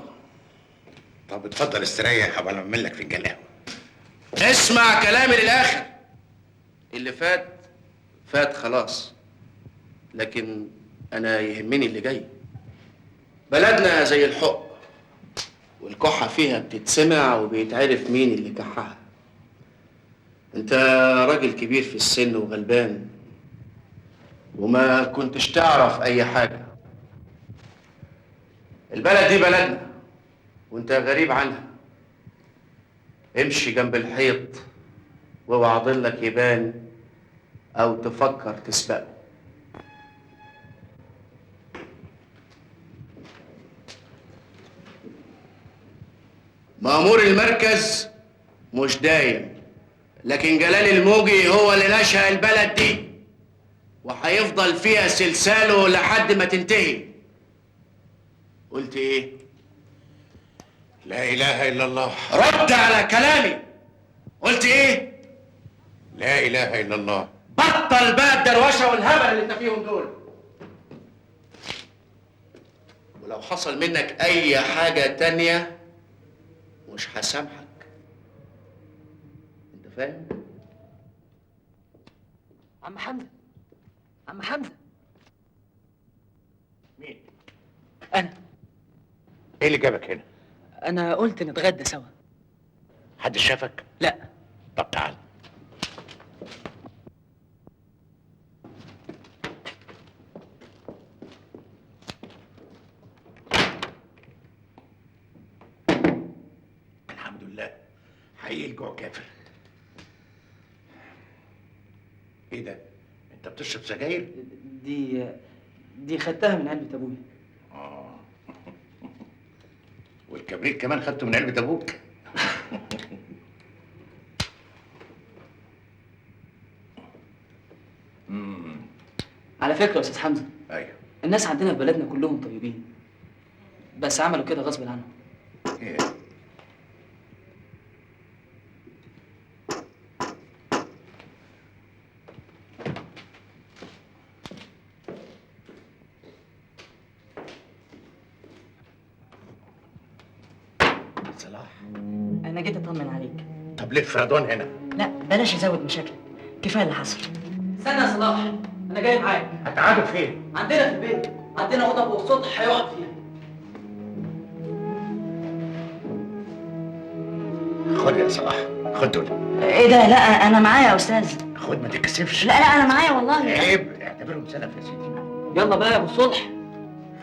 طب اتفضل استريح قبل ما اعمل لك فنجان قهوه. اسمع كلامي للاخر. اللي فات فات خلاص، لكن انا يهمني اللي جاي. بلدنا زي الحق، والكحة فيها بتتسمع وبيتعرف مين اللي كحها. انت راجل كبير في السن وغلبان، وما كنتش تعرف اي حاجة. البلد دي بلدنا وانت غريب عنها. امشي جنب الحيط واوعى ضلك يبان او تفكر تسبقه. مأمور المركز مش دايم، لكن جلال الموجي هو اللي نشأ البلد دي، وهيفضل فيها سلساله لحد ما تنتهي. قلت ايه؟ لا اله الا الله. رد على كلامي. قلت ايه؟ لا اله الا الله. بطل بقى الدروشه والهبل اللي انت فيهم دول. ولو حصل منك اي حاجه تانيه مش هسامحك. انت فاهم؟ عم حمزه، عم حمزه. مين؟ انا. ايه اللي جابك هنا؟ انا قلت نتغدى سوا. حد شافك؟ لا. طب تعال. الحمد لله، حقيقي الجوع كافر. ايه ده؟ انت بتشرب سجاير؟ دي خدتها من علبة ابويا. والكبريت كمان خدته من علبة ابوك؟ على فكرة يا استاذ حمزة، ايوه الناس عندنا في بلدنا كلهم طيبين، بس عملوا كده غصب عنهم. ايه؟ صلاح، انا جيت اطمن عليك. طب ليه فرضان هنا؟ لا بلاش ازود مشاكل، كفايه اللي حصل. استنى يا صلاح، انا جاي معاك. هتقعدوا فين؟ عندنا في البيت، عندنا اوضه فوق السطح هيقعد فيها. خد يا صلاح، خد دول. ايه ده؟ لا انا معايا يا استاذ. خد ما تتكسفش. لا انا معايا والله. عيب، اعتبرهم سلف يا سيدي. يلا بقى يا ابو الصلح.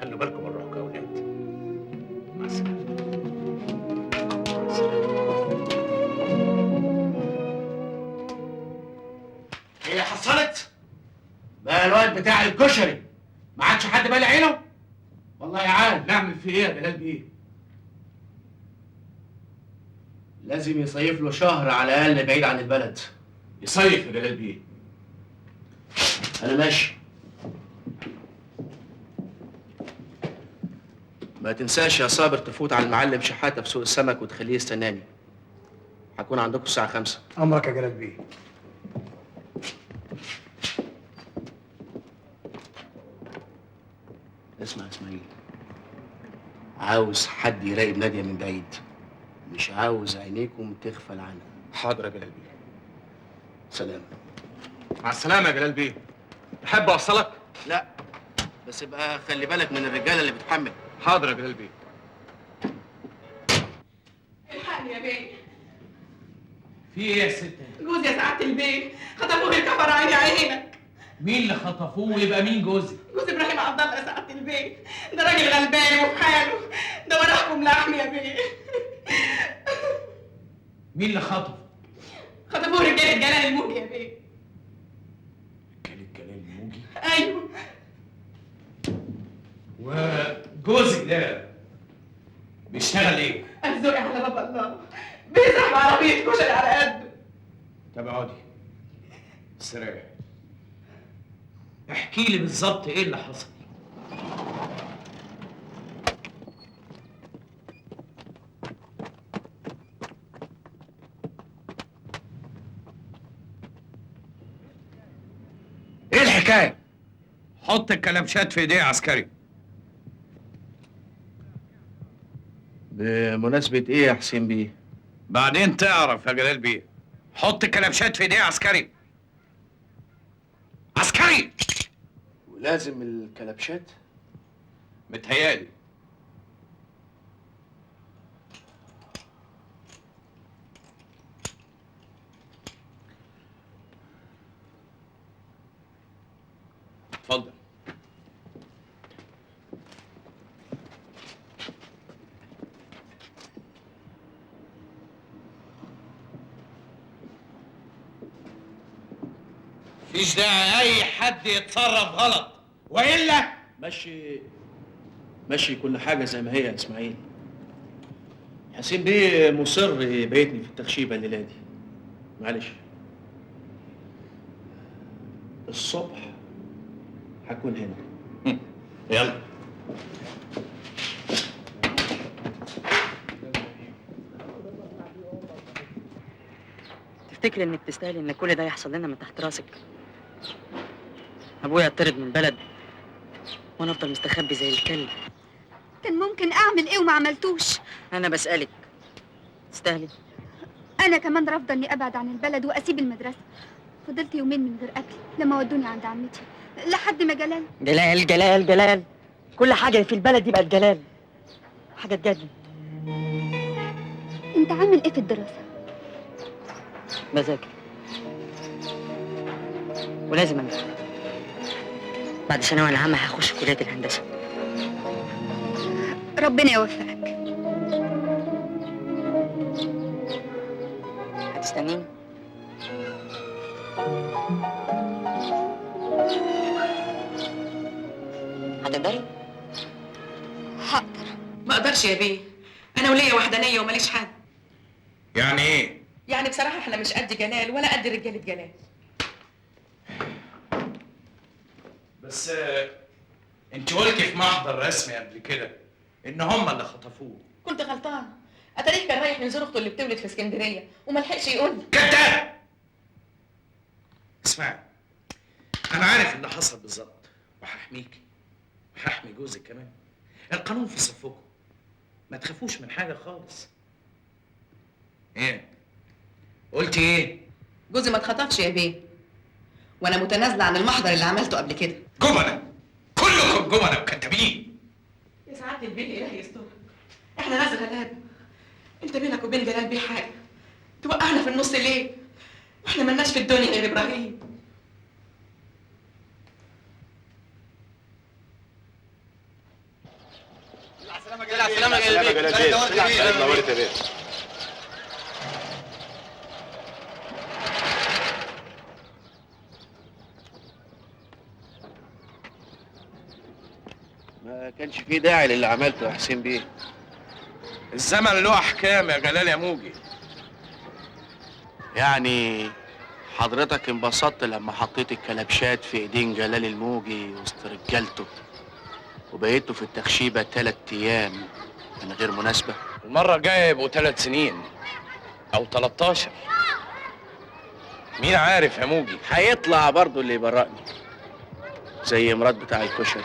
خلوا بالكم من روحكم يا ولاد. مع السلامه. هي حصلت؟ بقى الواد بتاع الكشري ما عادش حد بالي عينه؟ والله يا عال. نعمل في ايه يا جلال بيه؟ لازم يصيف له شهر على الاقل بعيد عن البلد. يصيف يا جلال بيه. انا ماشي. ما تنساش يا صابر تفوت على المعلم شحاته في سوق السمك وتخليه يستناني. هكون عندكم الساعه 5. امرك يا جلال بيه. اسمع يا اسماعيل، عاوز حد يراقب ناديه من بعيد، مش عاوز عينيكم تغفل عنها. حاضر يا جلال بيه. سلام. مع السلامه يا جلال بيه. تحب اوصلك؟ لا بس ابقى خلي بالك من الرجاله اللي بتحمل. حاضر يا جلال بيه. الحقني يا بيه. في ايه يا ست؟ جوزي يا سعاده البيه خطفوه الكفر عيني عينك. مين اللي خطفوه ويبقى مين جوزي؟ جوز ابراهيم عبد الله يا سعاده البيه، ده راجل غلبان وفي حاله، ده وراكم لحم يا بيه. مين اللي خطفه؟ خطفوه رجاله جلال الموجي يا بيه. رجاله جلال الموجي؟ ايوه. وجوزي ده بيشتغل ايه؟ ارزقي على باب الله، بيزرع بعربيه كشري على قده. طب اقعدي استريح. احكي لي بالظبط ايه اللي حصل. ايه الحكايه؟ حط الكلبشات في ايديه يا عسكري. بمناسبه ايه يا حسين بيه؟ بعدين تعرف يا جلال بيه. حط الكلبشات في ايديه يا عسكري. عسكري! ولازم الكلبشات؟ متهيألي. اتفضل. مفيش داعي اي حد يتصرف غلط والا ماشي كل حاجه زي ما هي يا اسماعيل. حسين بيه مصر يبيتني في التخشيبه الليله دي. معلش الصبح هكون هنا. يلا. تفتكري انك تستاهلي ان كل ده يحصل لنا من تحت راسك؟ ابويا يطرد من البلد وانا افضل مستخبي زي الكلب. كان ممكن اعمل ايه وما عملتوش. انا بسالك تستاهلي؟ انا كمان رافضه اني ابعد عن البلد واسيب المدرسه. فضلت يومين من غير اكل لما ودوني عند عمتي لحد ما جلال جلال كل حاجه في البلد دي بقت جلال. حاجه تجنن. انت عامل ايه في الدراسه؟ بذاكر ولازم انجح. بعد ثانويه العامه هخش كليه الهندسه. ربنا يوفقك. هتستنيني؟ هقدر. ما اقدرش يا بيه، انا وليا وحدانيه وماليش حد. يعني ايه؟ يعني بصراحه احنا مش قد جلال ولا قد رجاله جلال. بس انت قلتي في محضر رسمي قبل كده ان هم اللي خطفوه. كنت غلطان، اتاريه كان رايح يزور اخته اللي بتولد في اسكندريه وما لحقش يقول لي. كذاب! اسمعي، انا عارف اللي حصل بالظبط وهحميكي وهحمي جوزك كمان. القانون في صفكم، ما تخافوش من حاجه خالص. ايه؟ قلتي ايه؟ جوزي ما اتخطفش يا بيه، وانا متنازله عن المحضر اللي عملته قبل كده. جبنه، كلكم جبنه وكذابين. يا سعاده البيه الهي يسترك، احنا ناس غلابه، انت بينك وبين جلال بيه حاجه توقعنا في النص ليه؟ واحنا ملناش في الدنيا غير ابراهيم. سلامة يا جلال. نورت يا بيه. ما كانش فيه داعي للي عملته يا حسين بيه. الزمن له احكام يا جلال يا موجي. يعني حضرتك انبسطت لما حطيت الكلبشات في ايدين جلال الموجي وسط رجالته وبقيتوا في التخشيبة 3 ايام من غير مناسبة؟ المرة الجاية يبقوا 3 سنين أو 13. مين عارف يا موجي؟ هيطلع برضه اللي يبرقني زي مراد بتاع الكشري.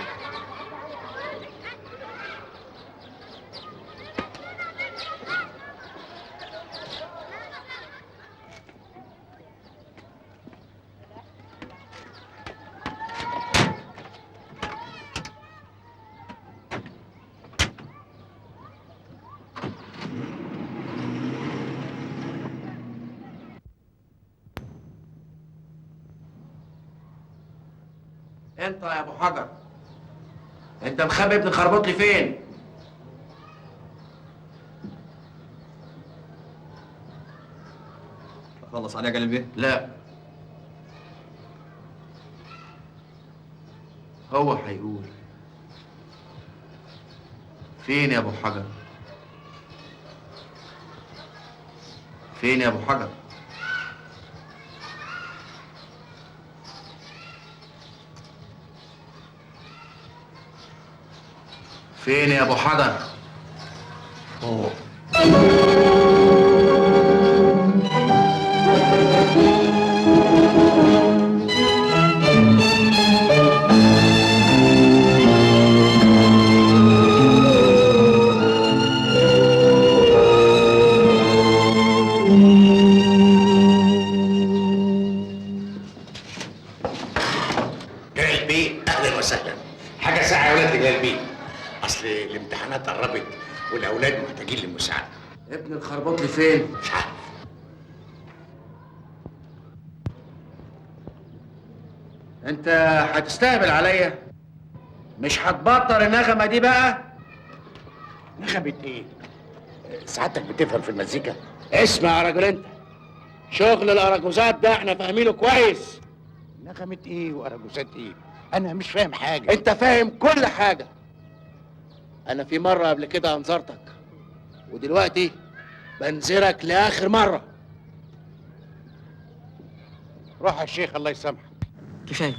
انت يا ابو حجر، انت مخبي ابن خربوط لي فين؟ اخلص عليه يا جلال بيه؟ لا، هو هيقول. فين يا ابو حجر؟ فين يا ابو حجر؟ فين يا ابو حجر؟ اوه جلال بيه اهلا وسهلا. حاجه ساعه يا ولاد جلال بيه، اصل الامتحانات قربت والاولاد محتاجين للمساعده. ابن الخربوط لي فين؟ مش عارف. انت هتستهبل عليا؟ مش هتبطل النغمه دي بقى؟ نغمة ايه؟ سعادتك بتفهم في المزيكا؟ اسمع يا راجل انت، شغل الاراجوزات ده احنا فاهمينه كويس. نغمة ايه واراجوزات ايه؟ انا مش فاهم حاجه. انت فاهم كل حاجه. انا في مره قبل كده انذرتك ودلوقتي بنذرك لاخر مره. روح يا شيخ الله يسامحك. كفايه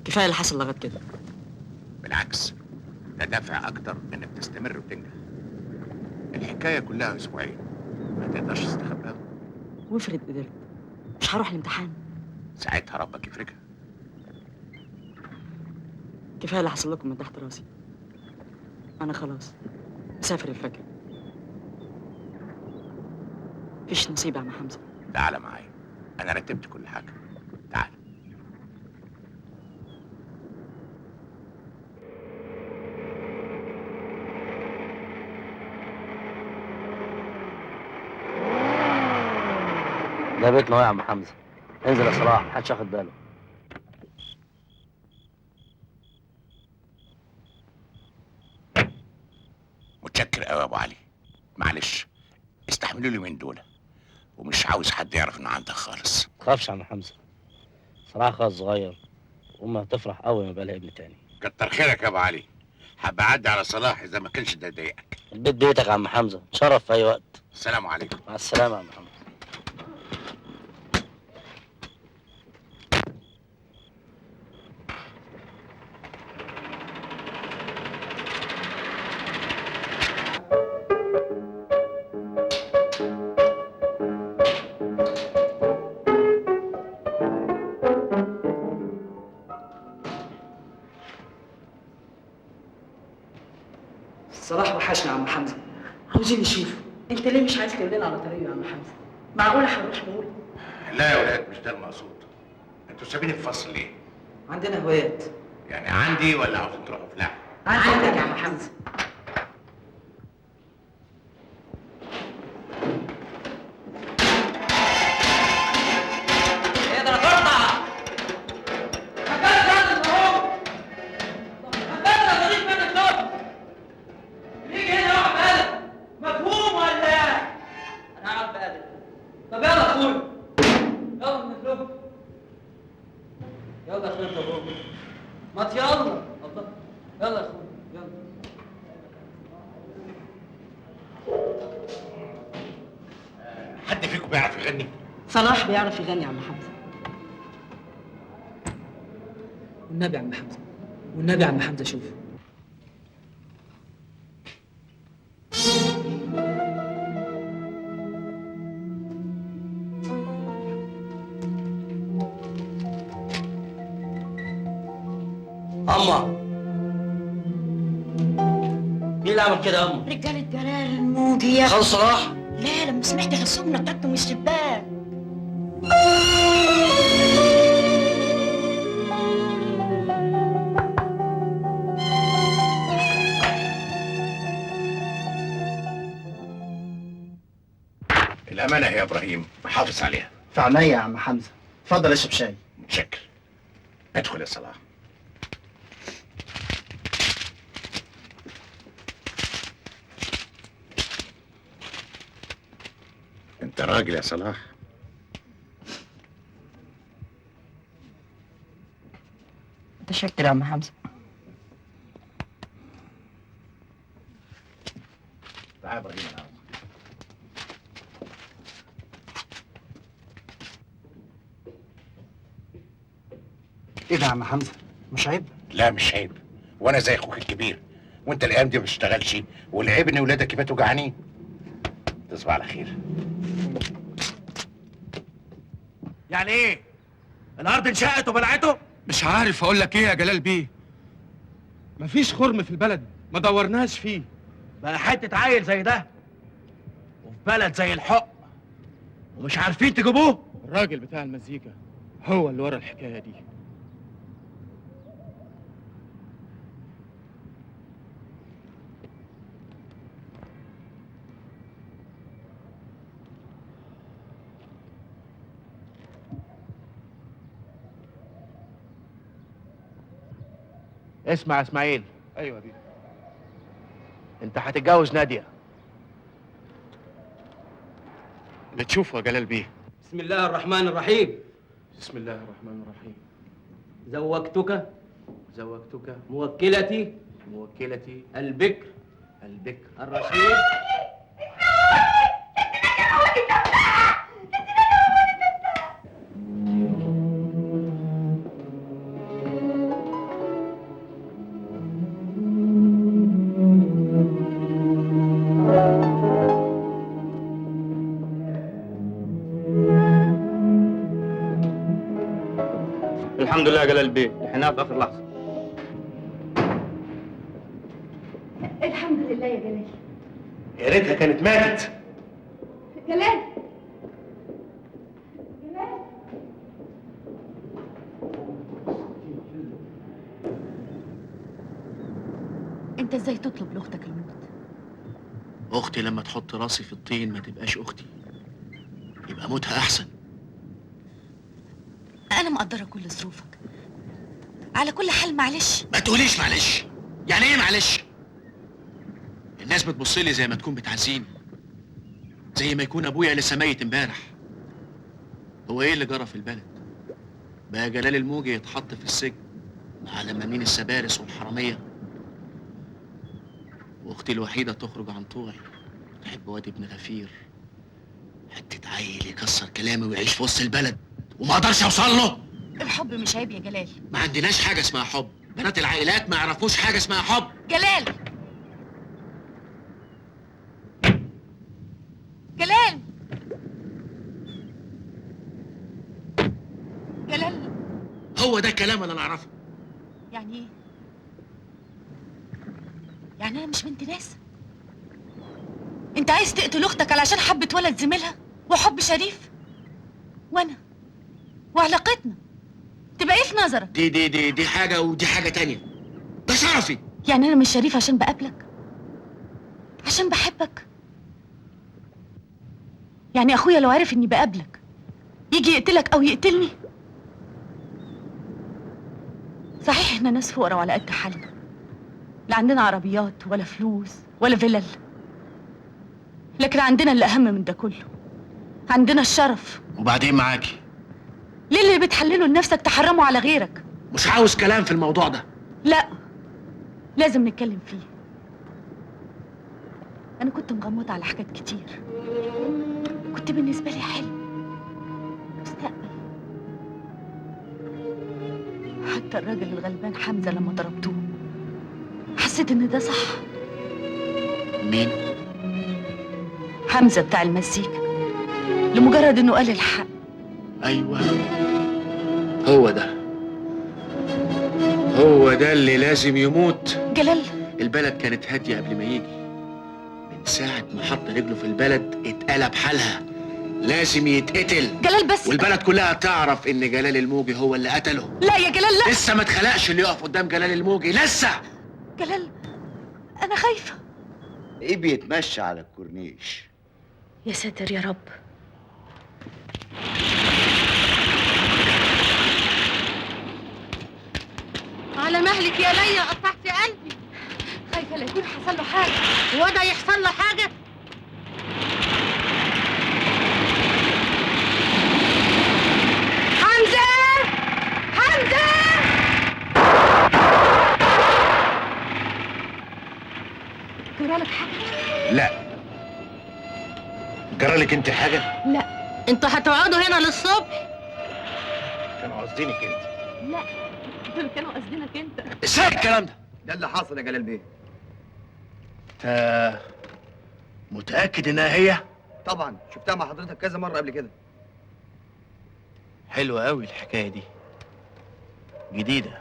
كفايه اللي حصل لغايه كده. بالعكس، ده دافع اكتر انك تستمر وتنجح. الحكايه كلها اسبوعين، ما تقدرش تستخباها. وافرض قدرت مش هروح الامتحان. ساعتها ربك يفرجها. كفايه اللي حصل لكم من تحت راسي. انا خلاص مسافر الفجر. مفيش نصيب يا عم حمزه. تعال معايا، انا رتبت كل حاجه. تعال. ده بيتنا اهو يا عم حمزه. انزل يا صلاح، محدش واخد باله. متشكر قوي يا ابو علي. معلش استحملوا لي من دول، ومش عاوز حد يعرف انه عندك خالص. متخافش يا عم حمزه، صلاح خالص صغير وامه هتفرح قوي ما بقى لها ابن تاني. كتر خيرك يا ابو علي، هبقى اعدي على صلاح اذا ما كانش ده ضايقك. البيت بيتك يا عم حمزه، شرف في اي وقت. السلام عليكم. مع السلامه يا عم حمزه. صلاح وحشنا يا عم حمزه، عاوزين نشوفه. انت ليه مش عايز تقول لنا على طريقه يا عم حمزه؟ معقوله هنروح نقول؟ لا يا ولاد مش ده المقصود. انتوا سابيني في فصل ليه؟ عندنا هوايات. يعني عندي ولا عاوزين تروحوا في لعب؟ عندك يا عم حمزه. ايه ده انا قطع. مفهوم ولا؟ انا قاعد بقلب. طب يلا يا اخويا، يلا نخرج. يلا يا اخويا انت وهو. ما يلا الله. يلا يا اخويا يلا. حد فيكم بيعرف يغني؟ صلاح بيعرف يغني يا عم حمزه. والنبي يا عم حمزه، والنبي يا عم حمزه شوف. اما مين اللي عمل كده يا اما؟ رجالة جلال الموجي يا خالد صلاح؟ لا لما سمعت السمنة بتاعته من الشباك. الامانه يا ابراهيم محافظ عليها. في عينيا يا عم حمزه. اتفضل اشرب شاي. متشكر. ادخل يا صلاح. انت راجل يا صلاح. متشكر يا عم حمزه. تعال يا ابراهيم انا عاوزك. ايه ده يا عم حمزه؟ مش عيب؟ لا مش عيب، وانا زي اخوك الكبير، وانت الايام دي ما بتشتغلش، والعيب ان ولادك يباتوا جعانين. تصبح على خير. يعني ايه؟ الارض انشقت وبلعته؟ مش عارف اقول لك ايه يا جلال بيه. مفيش خرم في البلد ما دورناش فيه. بقى حته عيل زي ده وفي بلد زي الحق ومش عارفين تجيبوه؟ الراجل بتاع المزيكا هو اللي ورا الحكايه دي. اسمع يا اسماعيل، ايوه يا بيه. انت هتتجوز ناديه. اللي تشوفه يا جلال بيه. بسم الله الرحمن الرحيم. بسم الله الرحمن الرحيم. زوجتك موكلتي البكر الرشيد الحمد لله يا جلال بيه، لحقناها في اخر لحظه. الحمد لله يا جلال. يا ريتها كانت ماتت. جلال انت ازاي تطلب لاختك الموت؟ اختي لما تحط راسي في الطين ما تبقاش اختي، يبقى موتها احسن. انا مقدره كل ظروفك، على كل حال معلش. ما تقوليش معلش. يعني ايه معلش؟ الناس بتبص لي زي ما تكون بتعزيني، زي ما يكون ابويا لسه ميت امبارح. هو ايه اللي جرى في البلد؟ بقى جلال الموجي يتحط في السجن مع لمامين السبارس والحراميه؟ واختي الوحيده تخرج عن طوعي. بحب واد ابن غفير، حته عيل يكسر كلامي ويعيش في وسط البلد وما اقدرش اوصل له. الحب مش عيب يا جلال. ما عندناش حاجه اسمها حب، بنات العائلات ما يعرفوش حاجه اسمها حب. جلال جلال جلال، هو ده الكلام اللي انا اعرفه. يعني ايه؟ يعني انا مش بنت ناس؟ انت عايز تقتل اختك علشان حبت ولد زميلها وحب شريف؟ وانا وعلاقتنا تبقى ايه في نظرك؟ دي حاجه ودي حاجه تانية. ده شرفي. يعني انا مش شريف عشان بقابلك؟ عشان بحبك؟ يعني اخويا لو عرف اني بقابلك يجي يقتلك او يقتلني؟ صحيح احنا ناس فقراء وعلى قد حالنا، لا عندنا عربيات ولا فلوس ولا فلل، لكن عندنا اللي اهم من ده كله، عندنا الشرف. وبعدين معاكي؟ ليه اللي بتحلله لنفسك تحرمه على غيرك؟ مش عاوز كلام في الموضوع ده. لا، لازم نتكلم فيه. انا كنت مغمضة على حاجات كتير، كنت بالنسبة لي حلم، مستقبل. حتى الراجل الغلبان حمزة لما ضربتوه حسيت ان ده صح. مين؟ حمزة بتاع المزيكا، لمجرد انه قال الحق. ايوه، هو ده اللي لازم يموت. جلال، البلد كانت هاديه قبل ما يجي، من ساعه ما حط رجله في البلد اتقلب حالها. لازم يتقتل جلال بس. والبلد كلها تعرف ان جلال الموجي هو اللي قتله. لا يا جلال، لا. لسه ما اتخلقش اللي يقف قدام جلال الموجي، لسه. جلال، انا خايفه. ايه بيتمشى على الكورنيش؟ يا ساتر يا رب. على مهلك يا ليا، قطعتي قلبي. خايفه لا يكون حصل له حاجه. هو ده يحصل له حاجه؟ حمزه، حمزه. جرالك حاجه؟ لا. جرالك انت حاجه؟ لا. انتوا هتقعدوا هنا للصبح؟ كانوا قاصدينك انت. لا، دول كانوا قاصدينك انت. ازاي الكلام ده؟ ده اللي حاصل يا جلال بيه. انت متاكد انها هي؟ طبعا شفتها مع حضرتك كذا مره قبل كده. حلوه قوي الحكايه دي، جديده.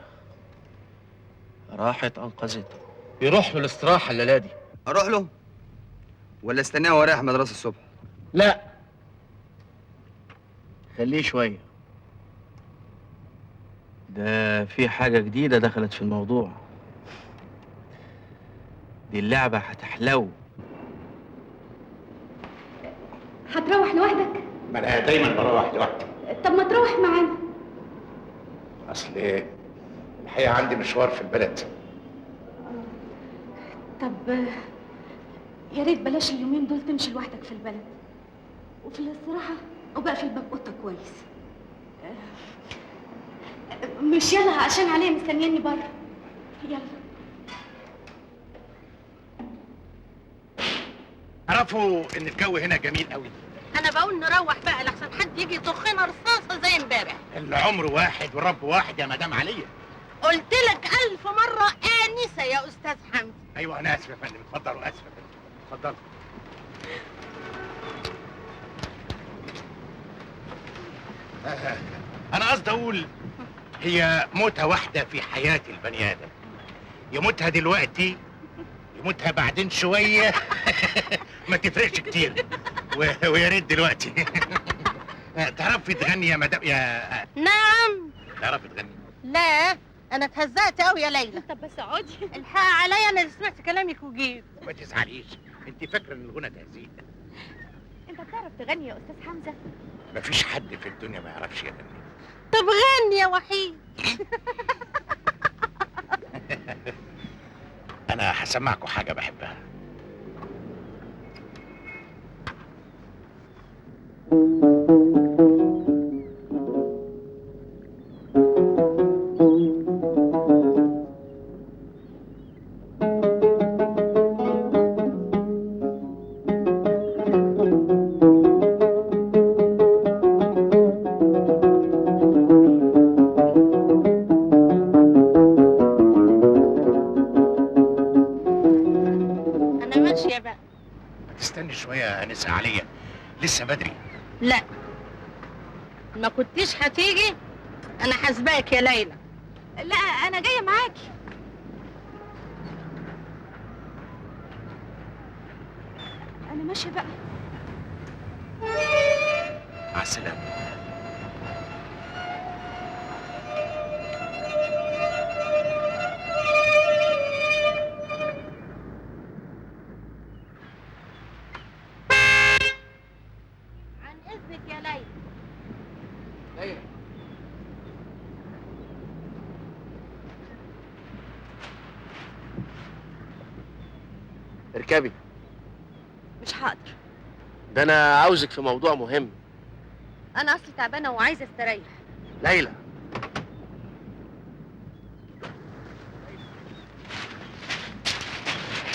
راحت انقذته. يروح له الاستراحه الليله دي. اروح له ولا استناه وهو رايح مدرسه الصبح؟ لا، خليه شويه، ده في حاجه جديده دخلت في الموضوع. دي اللعبه هتحلو. هتروح لوحدك؟ ما انا دايما بروح لوحدي. طب ما تروح معانا. اصل الحقيقه عندي مشوار في البلد. طب يا ريت بلاش اليومين دول تمشي لوحدك في البلد، وفي الاستراحه وبقى في الباب اوضتك كويس. مش يلا عشان عليا مستنياني بره. يلا. عرفوا ان الجو هنا جميل قوي. انا بقول نروح بقى لحسن حد يجي يطخنا رصاصه زي امبارح. العمر واحد والرب واحد يا مدام عليا. قلت لك 1000 مره انسه يا استاذ حمزه. ايوه انا اسف يا فندم، اتفضلوا. اسف يا فندم، اتفضلوا. انا قصدي اقول هي موتة واحدة في حياة البني ادم، يموتها دلوقتي يموتها بعدين شوية ما تفرقش كتير، ويا ريت دلوقتي. تعرفي تغني يا مدام يا؟ نعم. تعرفي تغني؟ لا، انا اتهزقت قوي يا ليلى. طب بس اقعدي. الحق عليا، انا اللي سمعت كلامك وجيت. ما تزعليش، انت فاكرة ان الغنى تهزيق؟ انت بتعرف تغني يا استاذ حمزه؟ مفيش حد في الدنيا ما يعرفش يغني. طب غني يا وحيد. انا هسمعكم حاجة بحبها. ماشيه بقى. تستني شويه يا انسه عليا، لسه بدري. لا ما كنتيش هتيجي انا حاسباك يا ليلى. لا انا جايه معاكي. انا ماشيه بقى. مع السلامه. عن اذنك يا ليلى. ليلى اركبي. مش هقدر. ده انا عاوزك في موضوع مهم. انا اصلي تعبانه وعايزه استريح. ليلى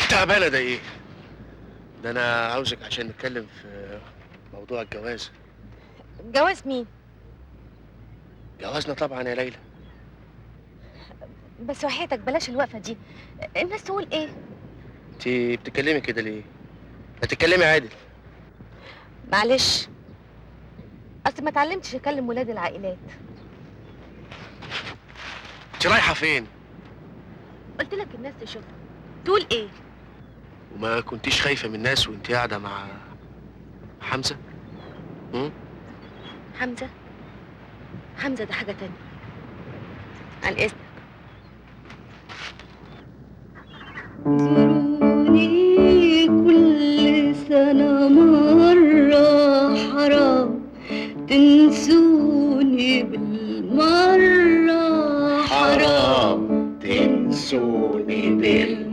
تعبانه ده ايه؟ ده انا عاوزك عشان نتكلم في موضوع الجواز. جواز مين؟ جوازنا طبعا يا ليلى. بس وحياتك بلاش الوقفه دي، الناس تقول ايه؟ انت بتتكلمي كده ليه؟ ما تتكلمي عادل. معلش، اصل ما اتعلمتش اكلم ولاد العائلات. انت رايحه فين؟ قلت لك الناس تشوفها تقول ايه؟ وما كنتيش خايفه من الناس وانت قاعده مع حمزه؟ حمزه؟ حمزه ده حاجه تانية. عن اذنك. زوروني كل سنة مرة، حرام تنسوني بالمرة، حرام تنسوني بالمرة.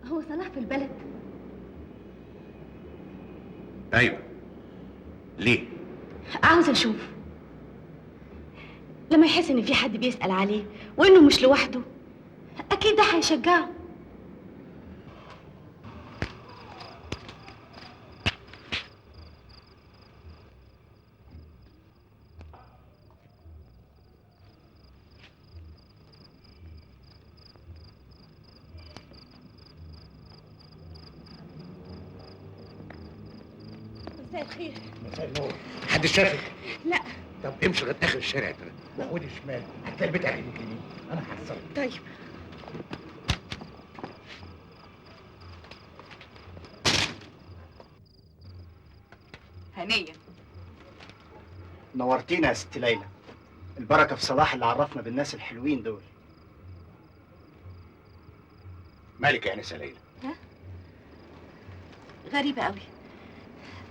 هو صلاح في البلد؟ ايوه. ليه؟ عاوز اشوف. لما يحس ان في حد بيسأل عليه وانه مش لوحده اكيد ده هيشجعه. مساء الخير. مساء النور. حد شافك؟ لا. طب امشي لغايه اخر الشارع ده، وخدي شمال هتلاقي البيت على اليمين. انا هحصلك. طيب. هنية. نورتينا يا ست ليلى. البركه في صلاح اللي عرفنا بالناس الحلوين دول. مالك يا انسه ليلى؟ غريبة قوي،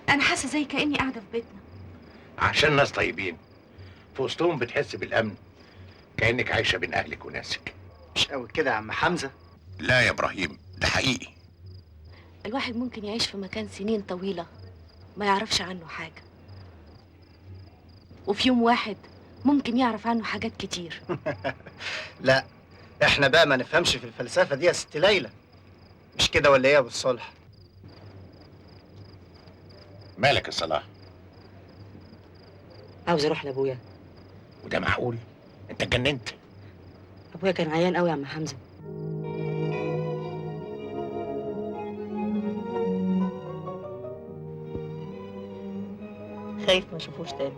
انا حاسه زي كاني قاعده في بيتنا. عشان ناس طيبين في وسطهم بتحس بالامن، كانك عايشه بين اهلك وناسك. مش قوي كده يا عم حمزه. لا يا ابراهيم، ده حقيقي. الواحد ممكن يعيش في مكان سنين طويله ما يعرفش عنه حاجه، وفي يوم واحد ممكن يعرف عنه حاجات كتير. لا، احنا بقى ما نفهمش في الفلسفه دي يا ست ليلى. مش كده ولا ايه يا ابو الصالح؟ مالك يا صلاح؟ عاوز اروح لابويا. وده معقول؟ انت اتجننت؟ ابويا كان عيان قوي يا عم حمزه. خايف ما اشوفوش تاني.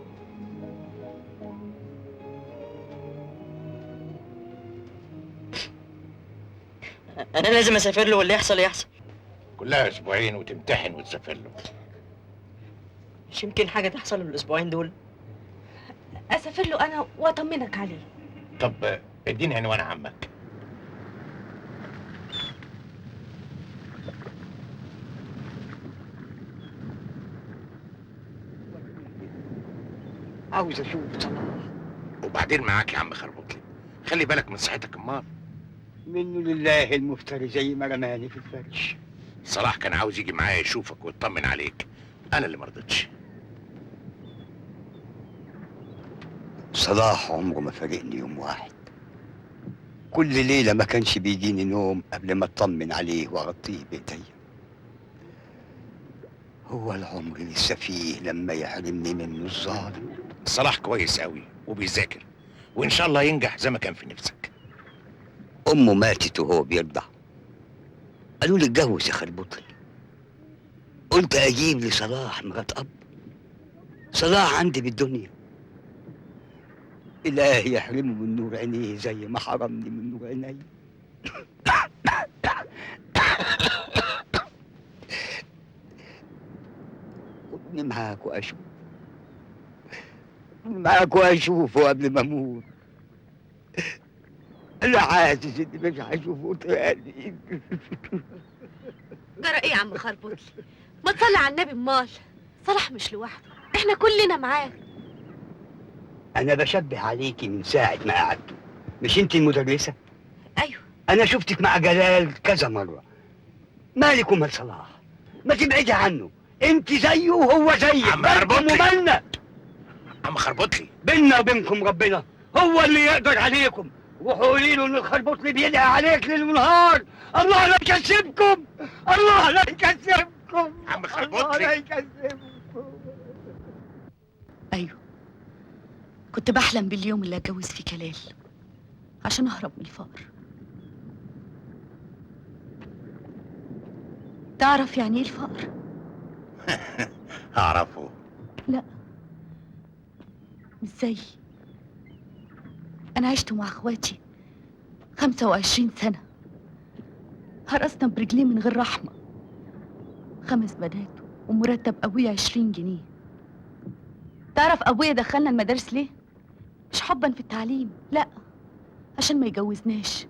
انا لازم اسافر له واللي يحصل يحصل. كلها اسبوعين وتمتحن وتسافر له. مش يمكن حاجه تحصل الاسبوعين دول؟ اسافر له انا واطمنك عليه. طب اديني عنوان عمك. عاوز اشوف صلاح. وبعدين معاك يا عم خربطلي، خلي بالك من صحتك امال. منه لله المفتري زي ما رماني في الفرش. صلاح كان عاوز يجي معايا يشوفك ويطمن عليك، انا اللي مرضتش. صلاح عمره ما فارقني يوم واحد. كل ليلة ما كانش بيجيني نوم قبل ما اطمن عليه واغطيه بايديا. هو العمر لسه فيه لما يحرمني منه الظالم. صلاح كويس قوي وبيذاكر، وان شاء الله ينجح زي ما كان في نفسك. امه ماتت وهو بيرضع، قالوا لي اتجوز يا خربوطي. قلت اجيب لصلاح مرات اب. صلاح عندي بالدنيا، الهي يحرمه من نور عينيه زي ما حرمني من نور عيني. خدني معاك واشوف، معاك واشوفه قبل ما اموت. انا حاسس اني مش هشوفه تاني. جرى ايه يا عم خربوطي؟ ما تصلي على النبي امال. صلاح مش لوحده، احنا كلنا معاه. انا بشبه عليكي من ساعه ما قعدتوا. مش انت المدرسه؟ ايوه. انا شفتك مع جلال كذا مره. مالك ومال صلاح؟ ما تبعدي عنه، انت زيه وهو زيك. عم خربوطلي ومالنا؟ عم خربوطلي بيننا وبينكم ربنا هو اللي يقدر عليكم. روحوا قولي له ان الخربوطلي بيدعي عليك ليل ونهار. الله لا يكسبكم، الله لا يكسبكم. عم خربوطلي الله لا يكسبكم. ايوه، كنت بحلم باليوم اللي اتجوز فيه جلال عشان اهرب من الفقر. تعرف يعني ايه الفقر؟ اعرفه. لا، مش زيي. انا عشت مع اخواتي 25 سنة، هرسنا برجليه من غير رحمة. 5 بنات ومرتب ابويا 20 جنيه. تعرف ابويا دخلنا المدارس ليه؟ مش حبا في التعليم، لا، عشان ما يجوزناش.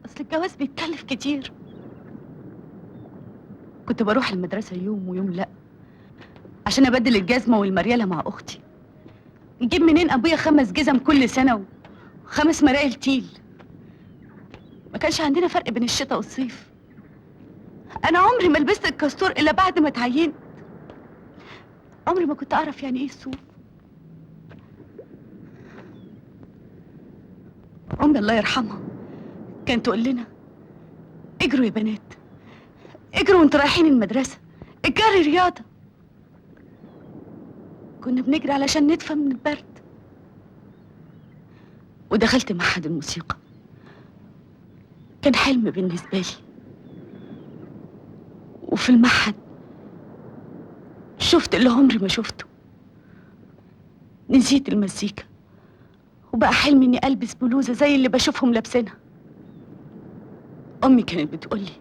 اصل الجواز بيتكلف كتير. كنت بروح المدرسة يوم ويوم لا، عشان ابدل الجزمة والمريالة مع اختي. نجيب منين ابويا 5 جزم كل سنة و5 مرايل تيل؟ ما كانش عندنا فرق بين الشتاء والصيف. انا عمري ما لبست الكستور الا بعد ما اتعينت. عمري ما كنت اعرف يعني ايه الصوف. امي الله يرحمها كانت تقول لنا اجروا يا بنات، اجروا وانتوا رايحين المدرسة، الجري رياضة. كنا بنجري علشان ندفى من البرد. ودخلت معهد الموسيقى، كان حلم بالنسبة لي. وفي المعهد شفت اللي عمري ما شفته. نسيت المزيكا وبقى حلمي اني البس بلوزة زي اللي بشوفهم لابسينها. امي كانت بتقولي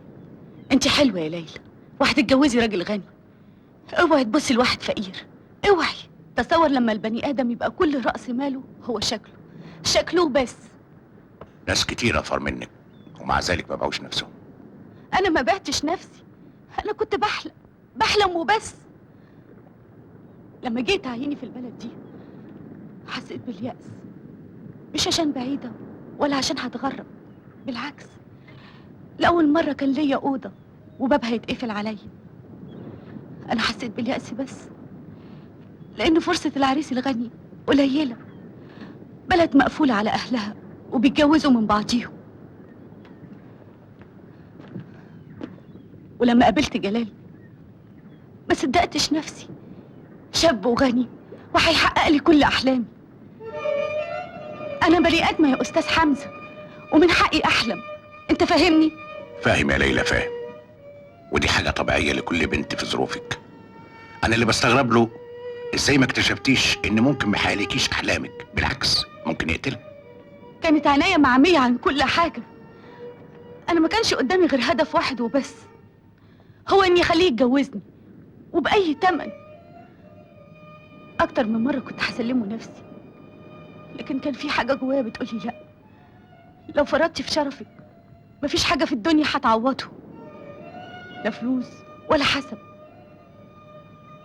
انت حلوة يا ليلى وهتتجوزي راجل غني، اوعي تبصي لواحد فقير، اوعي. تصور لما البني ادم يبقى كل رأس ماله هو شكله بس. ناس كتير افر منك ومع ذلك ما باعوش نفسهم. انا ما بعتش نفسي، انا كنت بحلم وبس. لما جيت تعيني في البلد دي حسيت باليأس، مش عشان بعيدة ولا عشان هتغرب، بالعكس. لأول مرة كان ليا أوضة وبابها يتقفل عليا. أنا حسيت باليأس بس لأن فرصة العريس الغني قليلة. بلد مقفولة على أهلها وبيتجوزوا من بعضيهم. ولما قابلت جلال ما صدقتش نفسي، شاب وغني وهيحقق لي كل أحلامي. أنا بني آدمة يا أستاذ حمزة ومن حقي أحلم، أنت فاهمني؟ فاهم يا ليلى، فاهم. ودي حاجة طبيعية لكل بنت في ظروفك. أنا اللي بستغرب له إزاي ما اكتشفتيش إن ممكن ما يحققلكيش أحلامك، بالعكس ممكن يقتلها. كانت عينيا معمية عن كل حاجة. أنا ما كانش قدامي غير هدف واحد وبس، هو إني أخليه يتجوزني وبأي تمن. أكتر من مرة كنت هسلمه نفسي، لكن كان في حاجة جوايا بتقولي لأ. لو فرطتي في شرفك مفيش حاجة في الدنيا هتعوضه، لا فلوس ولا حسب.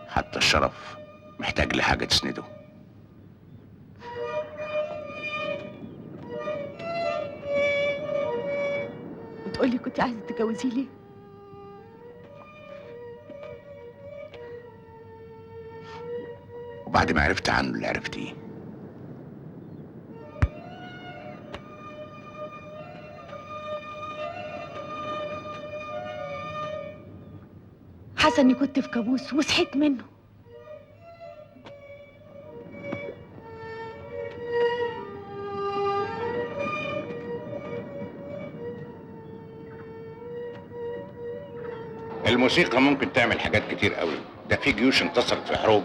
حتى الشرف محتاج لحاجة تسنده. بتقولي كنت عايزة تتجوزيه ليه؟ وبعد ما عرفت عنه اللي عرفتيه. حاسة إني كنت في كابوس وصحيت منه. الموسيقى ممكن تعمل حاجات كتير قوي. ده في جيوش انتصرت في حروب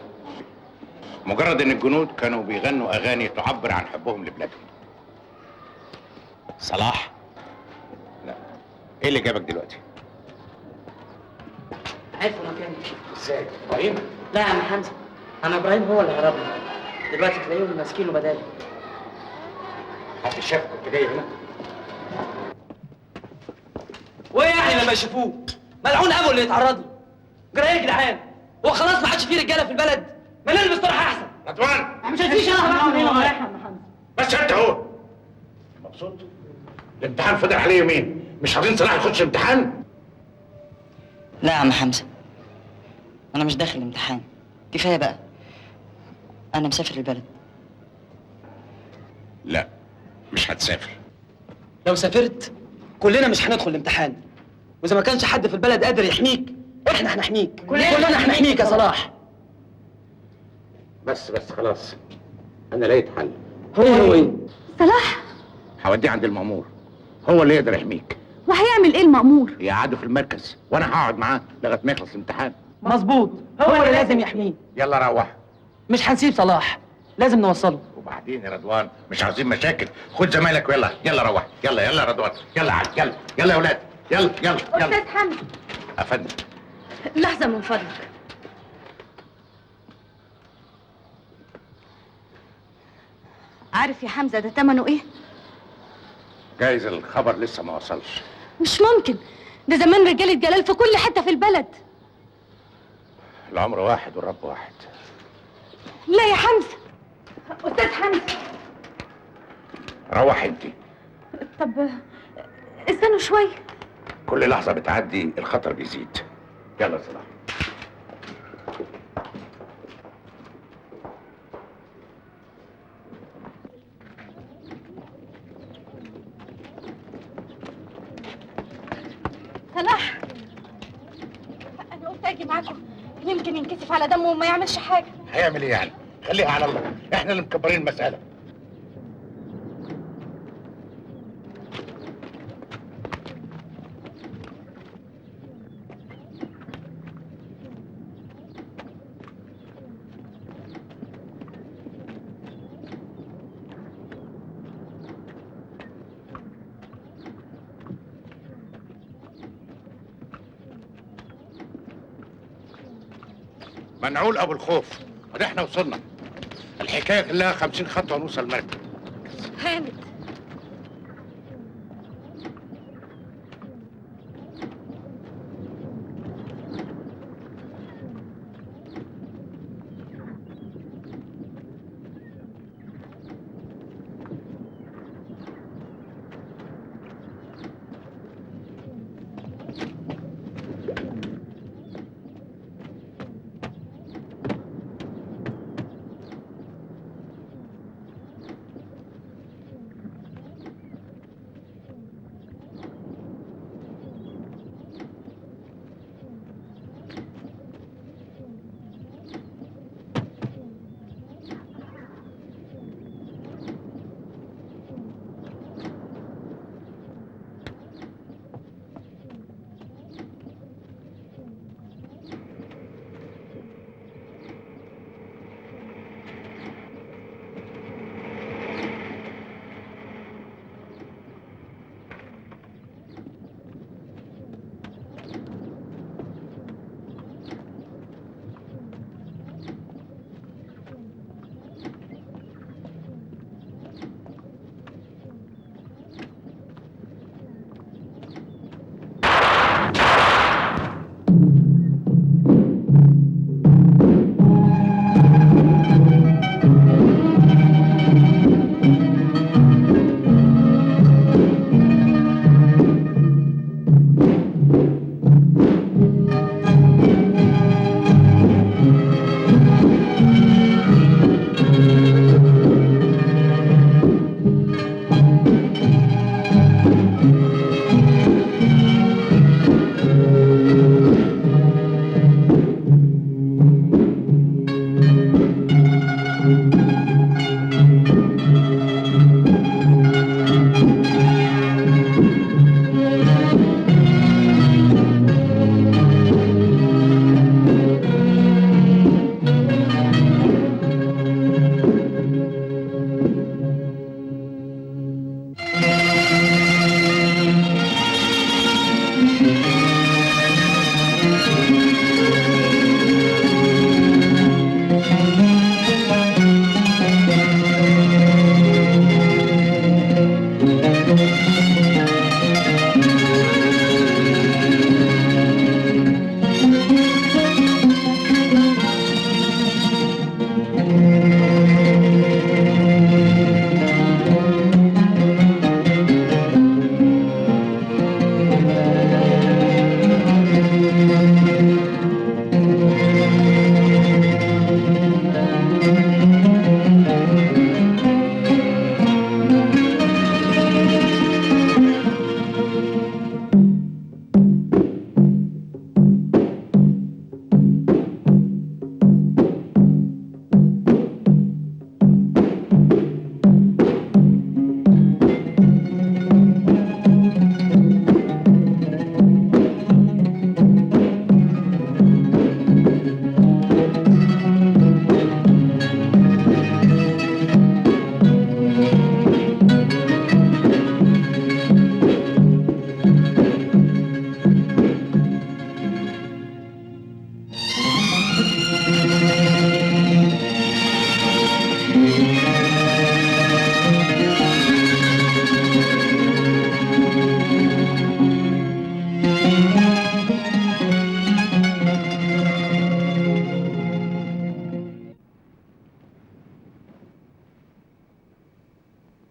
مجرد ان الجنود كانوا بيغنوا اغاني تعبر عن حبهم لبلادهم. صلاح؟ لا. ايه اللي جابك دلوقتي؟ عرفوا مكاني. ازاي؟ ابراهيم؟ لا يا عم حمزه، انا ابراهيم هو اللي هربني. دلوقتي تلاقيهم ماسكينه بدالي. حد شافك كنت جاي هنا؟ وايه يعني لما يشوفوه؟ ملعون ابو اللي يتعرض له. جرى ايه يا جدعان؟ هو خلاص ما عادش فيه رجاله في البلد؟ ما نلبس طرح احسن. رضوان مش هتيجي انا هنا ورايح يا عم حمزه. بس انت اهو مبسوط؟ الامتحان فضل عليه يومين، مش عايزين صلاح يخش امتحان؟ لا يا عم حمزه، انا مش داخل الامتحان. كفايه بقى، انا مسافر البلد. لا مش هتسافر. لو سافرت كلنا مش هندخل الامتحان، واذا ما كانش حد في البلد قادر يحميك احنا هنحميك. كلنا هنحميك يا صلاح. بس خلاص، انا لقيت حل. هو ايه؟ صلاح هوديه عند المأمور، هو اللي يقدر يحميك. وهيعمل ايه المأمور؟ يقعده في المركز وانا هقعد معاه لغايه ما يخلص الامتحان. مظبوط، هو اللي لازم يحميه. يلا روح. مش هنسيب صلاح، لازم نوصله. وبعدين يا رضوان مش عاوزين مشاكل، خد زمايلك ويلا. يلا روح. يلا يا رضوان. يلا يلا يلا يا ولاد. يلا يلا يلا. استاذ حمزه. افندم. لحظه من فضلك. عارف يا حمزه ده ثمنه ايه؟ جايز الخبر لسه ما وصلش. مش ممكن، ده زمان رجاله جلال في كل حته في البلد. العمر واحد والرب واحد. لا يا حمزه. استاذ حمزه. روح انت. طب استنوا شويه. كل لحظه بتعدي الخطر بيزيد. يلا يا صلاح. صلاح، انا قلت اجي معاكم يمكن ينكسف على دمه وما يعملش حاجه. هيعمل ايه يعني؟ خليها على الله، احنا اللي مكبرين المساله. منعول ابو الخوف، وده احنا وصلنا. الحكايه كلها 50 خطوه ونوصل المركز. هانت.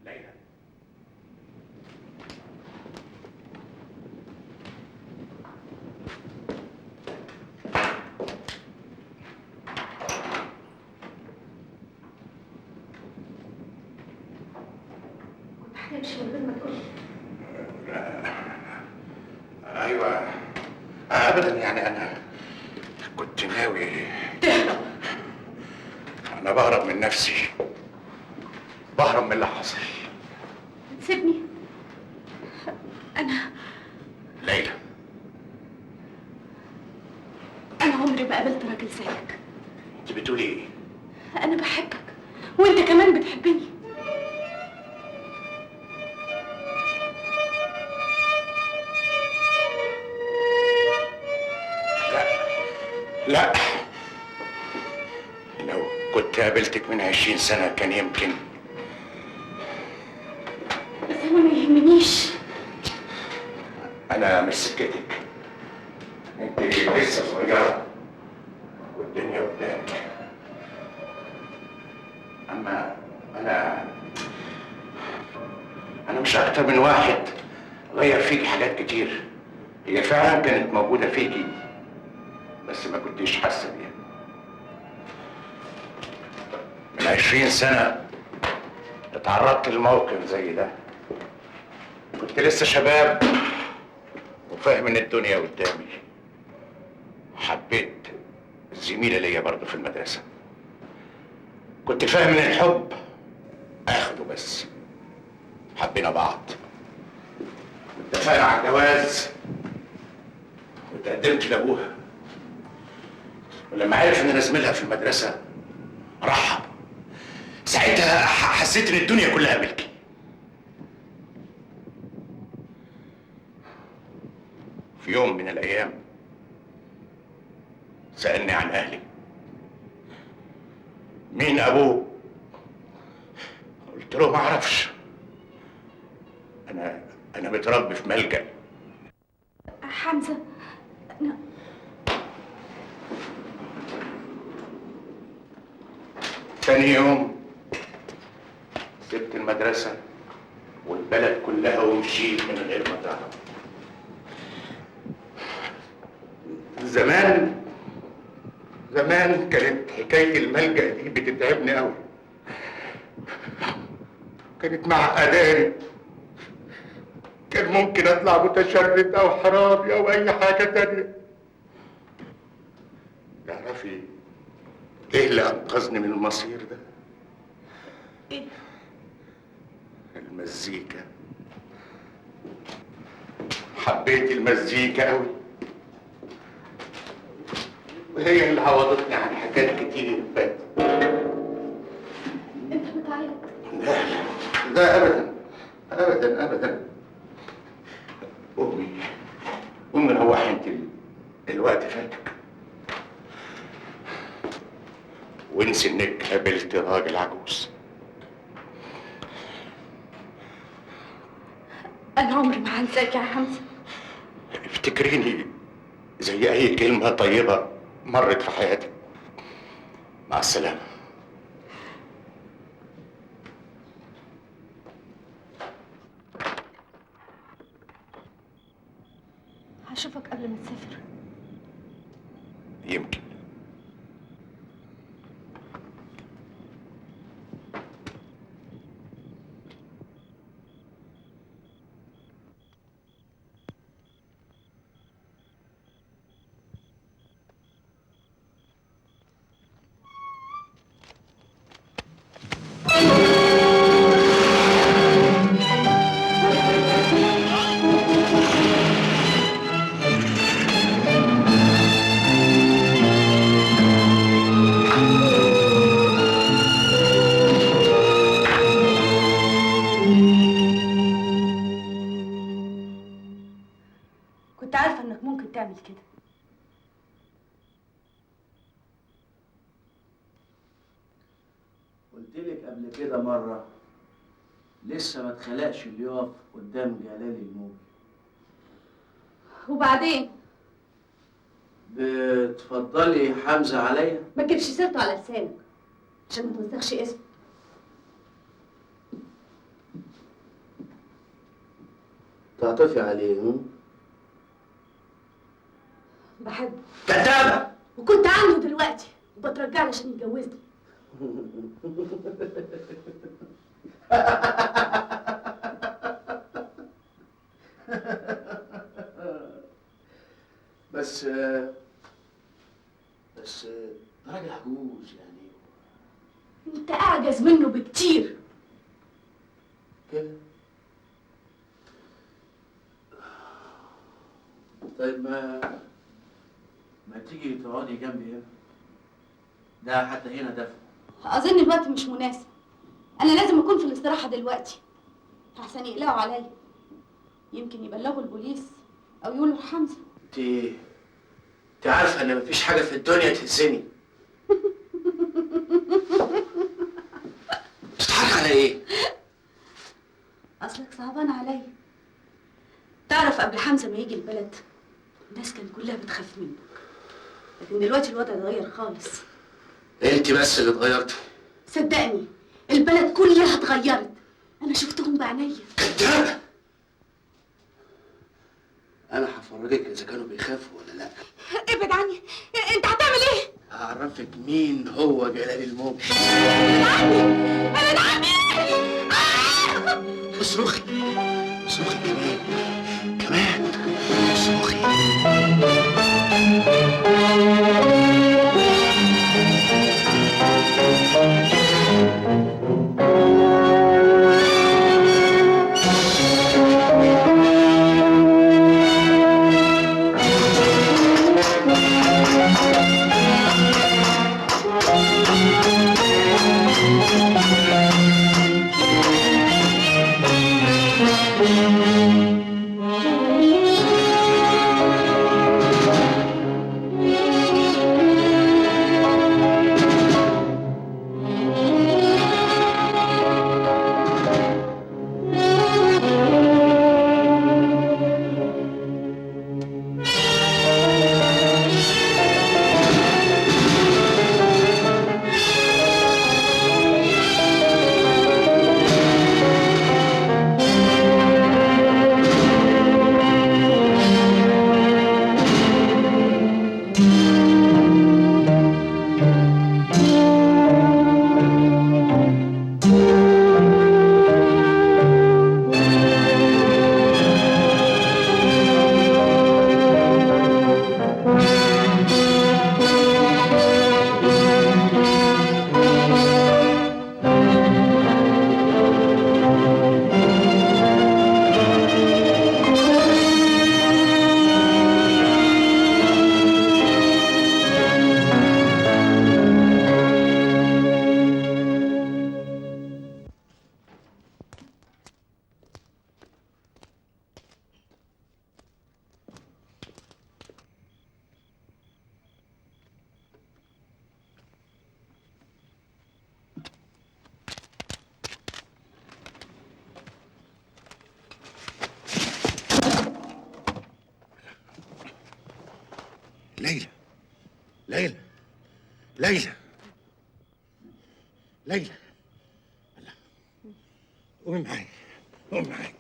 ليلى. هتمشي من غير ما تقول ايوه ابدا، يعني انا كنت ناوي تهرب. انا بهرب من نفسي، بهرب من اللي حصل. تسيبني؟ أنا ليلى، عمري ما قابلت راجل زيك. انت بتقولي ايه؟ أنا بحبك وأنت كمان بتحبني. لا، لو كنت قابلتك من 20 سنة كان يمكن. بس أنا ما يهمنيش. أنا مش سكتك، أنت لسه صغيرة والدنيا قدامك. أما أنا مش أكتر من واحد غير فيكي حاجات كتير. هي فعلا كانت موجودة فيكي بس ما كنتيش حاسة بيها. من 20 سنة اتعرضت لموقف زي ده، كنت لسه شباب وفاهم ان الدنيا قدامي. حبيت زميلة ليا برضه في المدرسة، كنت فاهم ان الحب اخده بس. حبينا بعض واتفقنا على الجواز وتقدمت لابوها، ولما عرف ان انا زميلها في المدرسة رحب. ساعتها حسيت ان الدنيا كلها ملكي. في يوم من الايام سألني عن اهلي، مين ابوه؟ قلت له ما اعرفش، انا متربي في ملجأ. حمزة، أنا تاني يوم سبت المدرسة والبلد كلها ومشيت من غير ما تعرف. زمان كانت حكاية الملجأ دي بتتعبني قوي، كانت معقداني. كان ممكن اطلع متشرد او حرامي او اي حاجة تانية. تعرفي ايه اللي انقذني من المصير ده؟ إيه؟ المزيكا. حبيت المزيكا قوي، وهي اللي عوضتني عن حاجات كتير فاتت. أنت بتعيط؟ لا ابدا ابدا ابدا. قومي روحي انت، الوقت فاتك، وانسي انك قابلت راجل عجوز. أنا عمري ما هنساك يا حمزة. افتكريني زي اي كلمة طيبة مرت في حياتك. مع السلامة. هشوفك قبل ما تسافر. يمكن. كنت عارفة إنك ممكن تعمل كده. قلتلك قبل كده مرة لسه ما اتخلقش اللي يقف قدام جلال الموجي. وبعدين؟ بتفضلي حمزة عليا؟ ما تجيبش سيرته على لسانك عشان ما توسخش اسمه. بتعطفي عليه بحبه كدابة. وكنت عنده دلوقتي وبترجع له عشان يتجوزني. بس راجل عجوز يعني. انت اعجز منه بكتير. كده. طيب ما تيجي تقعدي جنبي هنا؟ ده حتى هنا دفء. اظن الوقت مش مناسب. انا لازم اكون في الاستراحه دلوقتي احسن يقلقوا عليا. يمكن يبلغوا البوليس او يقولوا لحمزه. انت عارفه ان مفيش حاجه في الدنيا تهزني. بتضحك على ايه؟ اصلك صعبان عليا. تعرف قبل حمزه ما يجي البلد الناس كانت كلها بتخاف منك، لكن دلوقتي الوضع اتغير خالص. انت بس اللي اتغيرتي. صدقني البلد كلها اتغيرت، انا شفتهم بعينيا. كدابة. انا هفرجك اذا كانوا بيخافوا ولا لا. ابعد عني، انت هتعمل ايه؟ هعرفك مين هو جلال الموجي. ابعد عني. اصرخي اصرخي كمان اصرخي. ليلى ليلى ليلى ليلى قومي معايا قومي معايا.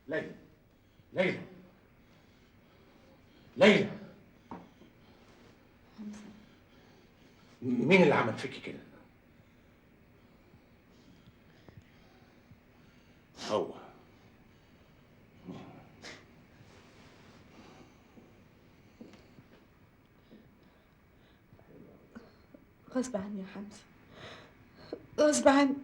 ليلى ليلى ليلى مين اللي عمل فيكي كده؟ هو غصب عني يا حمزه، غصب عني.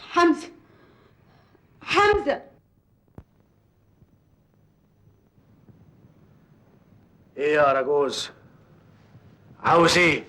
حمزه حمزه ايه يا راجوز؟ عاوز ايه؟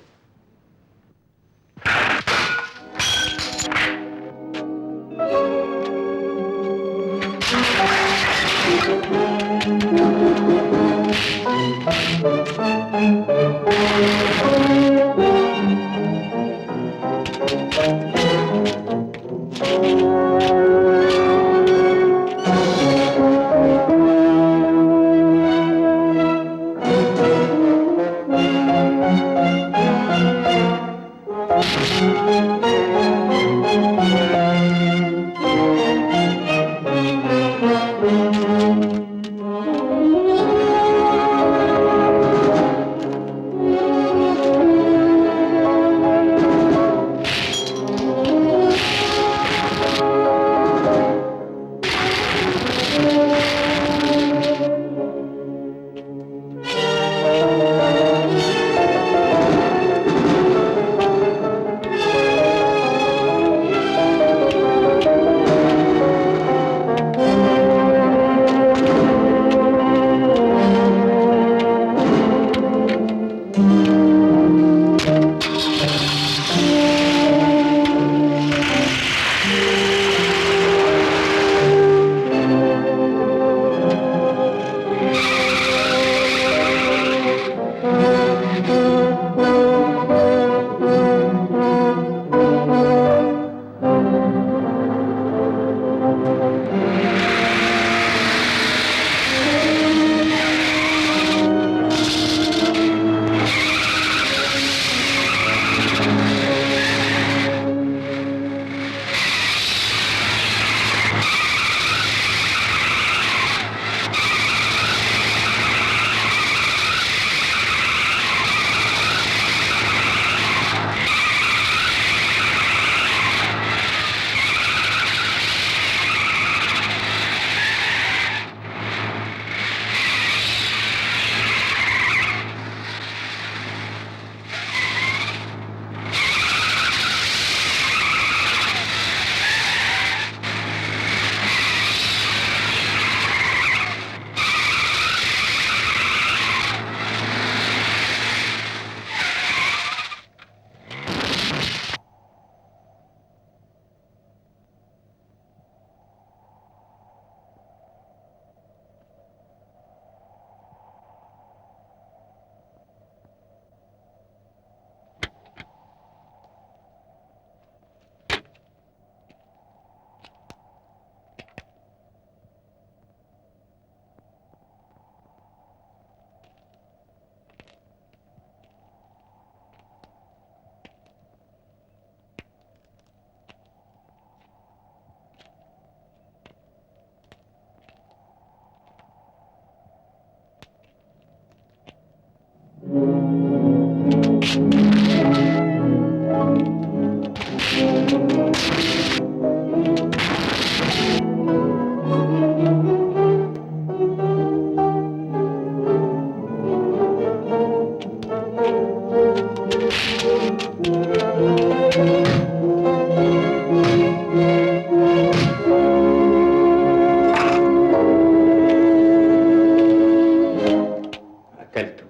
قتلته.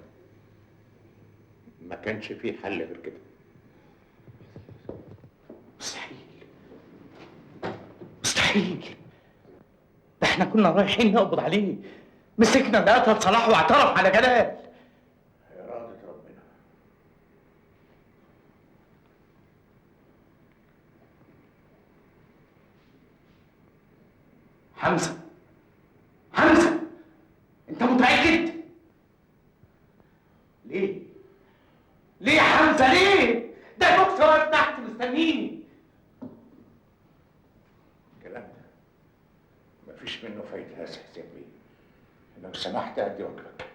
ما كانش فيه حل غير كده. مستحيل. ده احنا كنا رايحين نقبض عليه، مسكنا اللي قتل صلاح واعترف على جلال. إرادة ربنا. حمزة، حمزة، انت متأكد؟ ليه؟ ليه يا حمزة ليه؟ ده دكتور واقف تحت مستنيني. الكلام ده مفيش منه فايدة يا حسين بيه. لو سمحت أدي واجبك.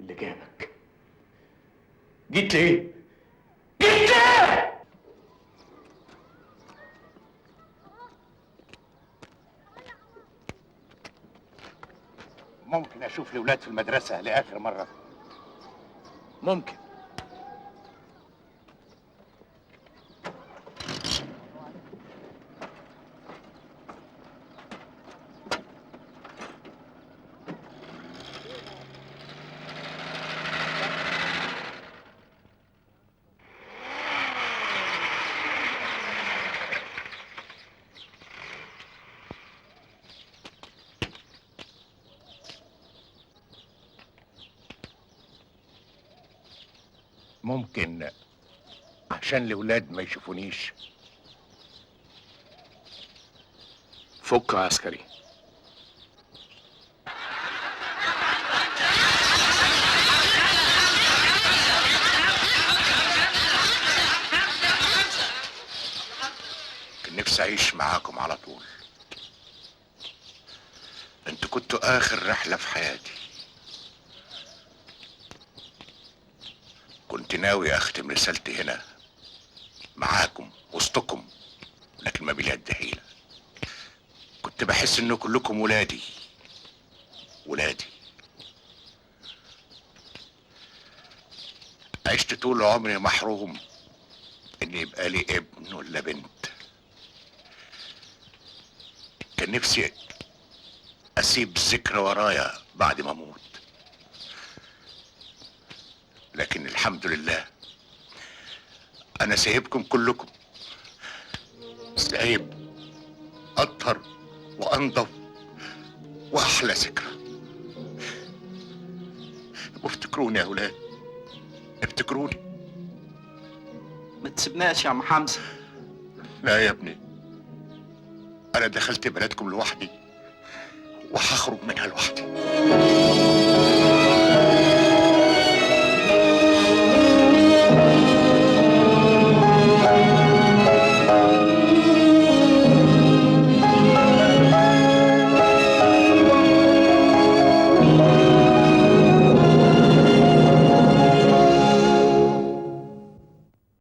اللي جابك جيت ليه؟ جيت ليه؟ ممكن أشوف الأولاد في المدرسة لآخر مرة؟ ممكن. ممكن عشان الأولاد ما يشوفونيش. فك يا عسكري. أعيش معاكم على طول. انتوا كنتوا آخر رحلة في حياتي. كنت ناوي أختم رسالتي هنا معاكم وسطكم، لكن ما باليد حيلة. كنت بحس إن كلكم ولادي ولادي. عشت طول عمري محروم إن يبقى لي ابن ولا بنت. كان نفسي أسيب ذكرى ورايا بعد ما أموت، لكن الحمد لله أنا سايبكم كلكم، سايب أطهر وأنضف وأحلى ذكرى. وافتكروني يا أولاد، افتكروني. ما تسيبناش يا عم حمزة. لا يا ابني، أنا دخلت بلدكم لوحدي وهخرج منها لوحدي.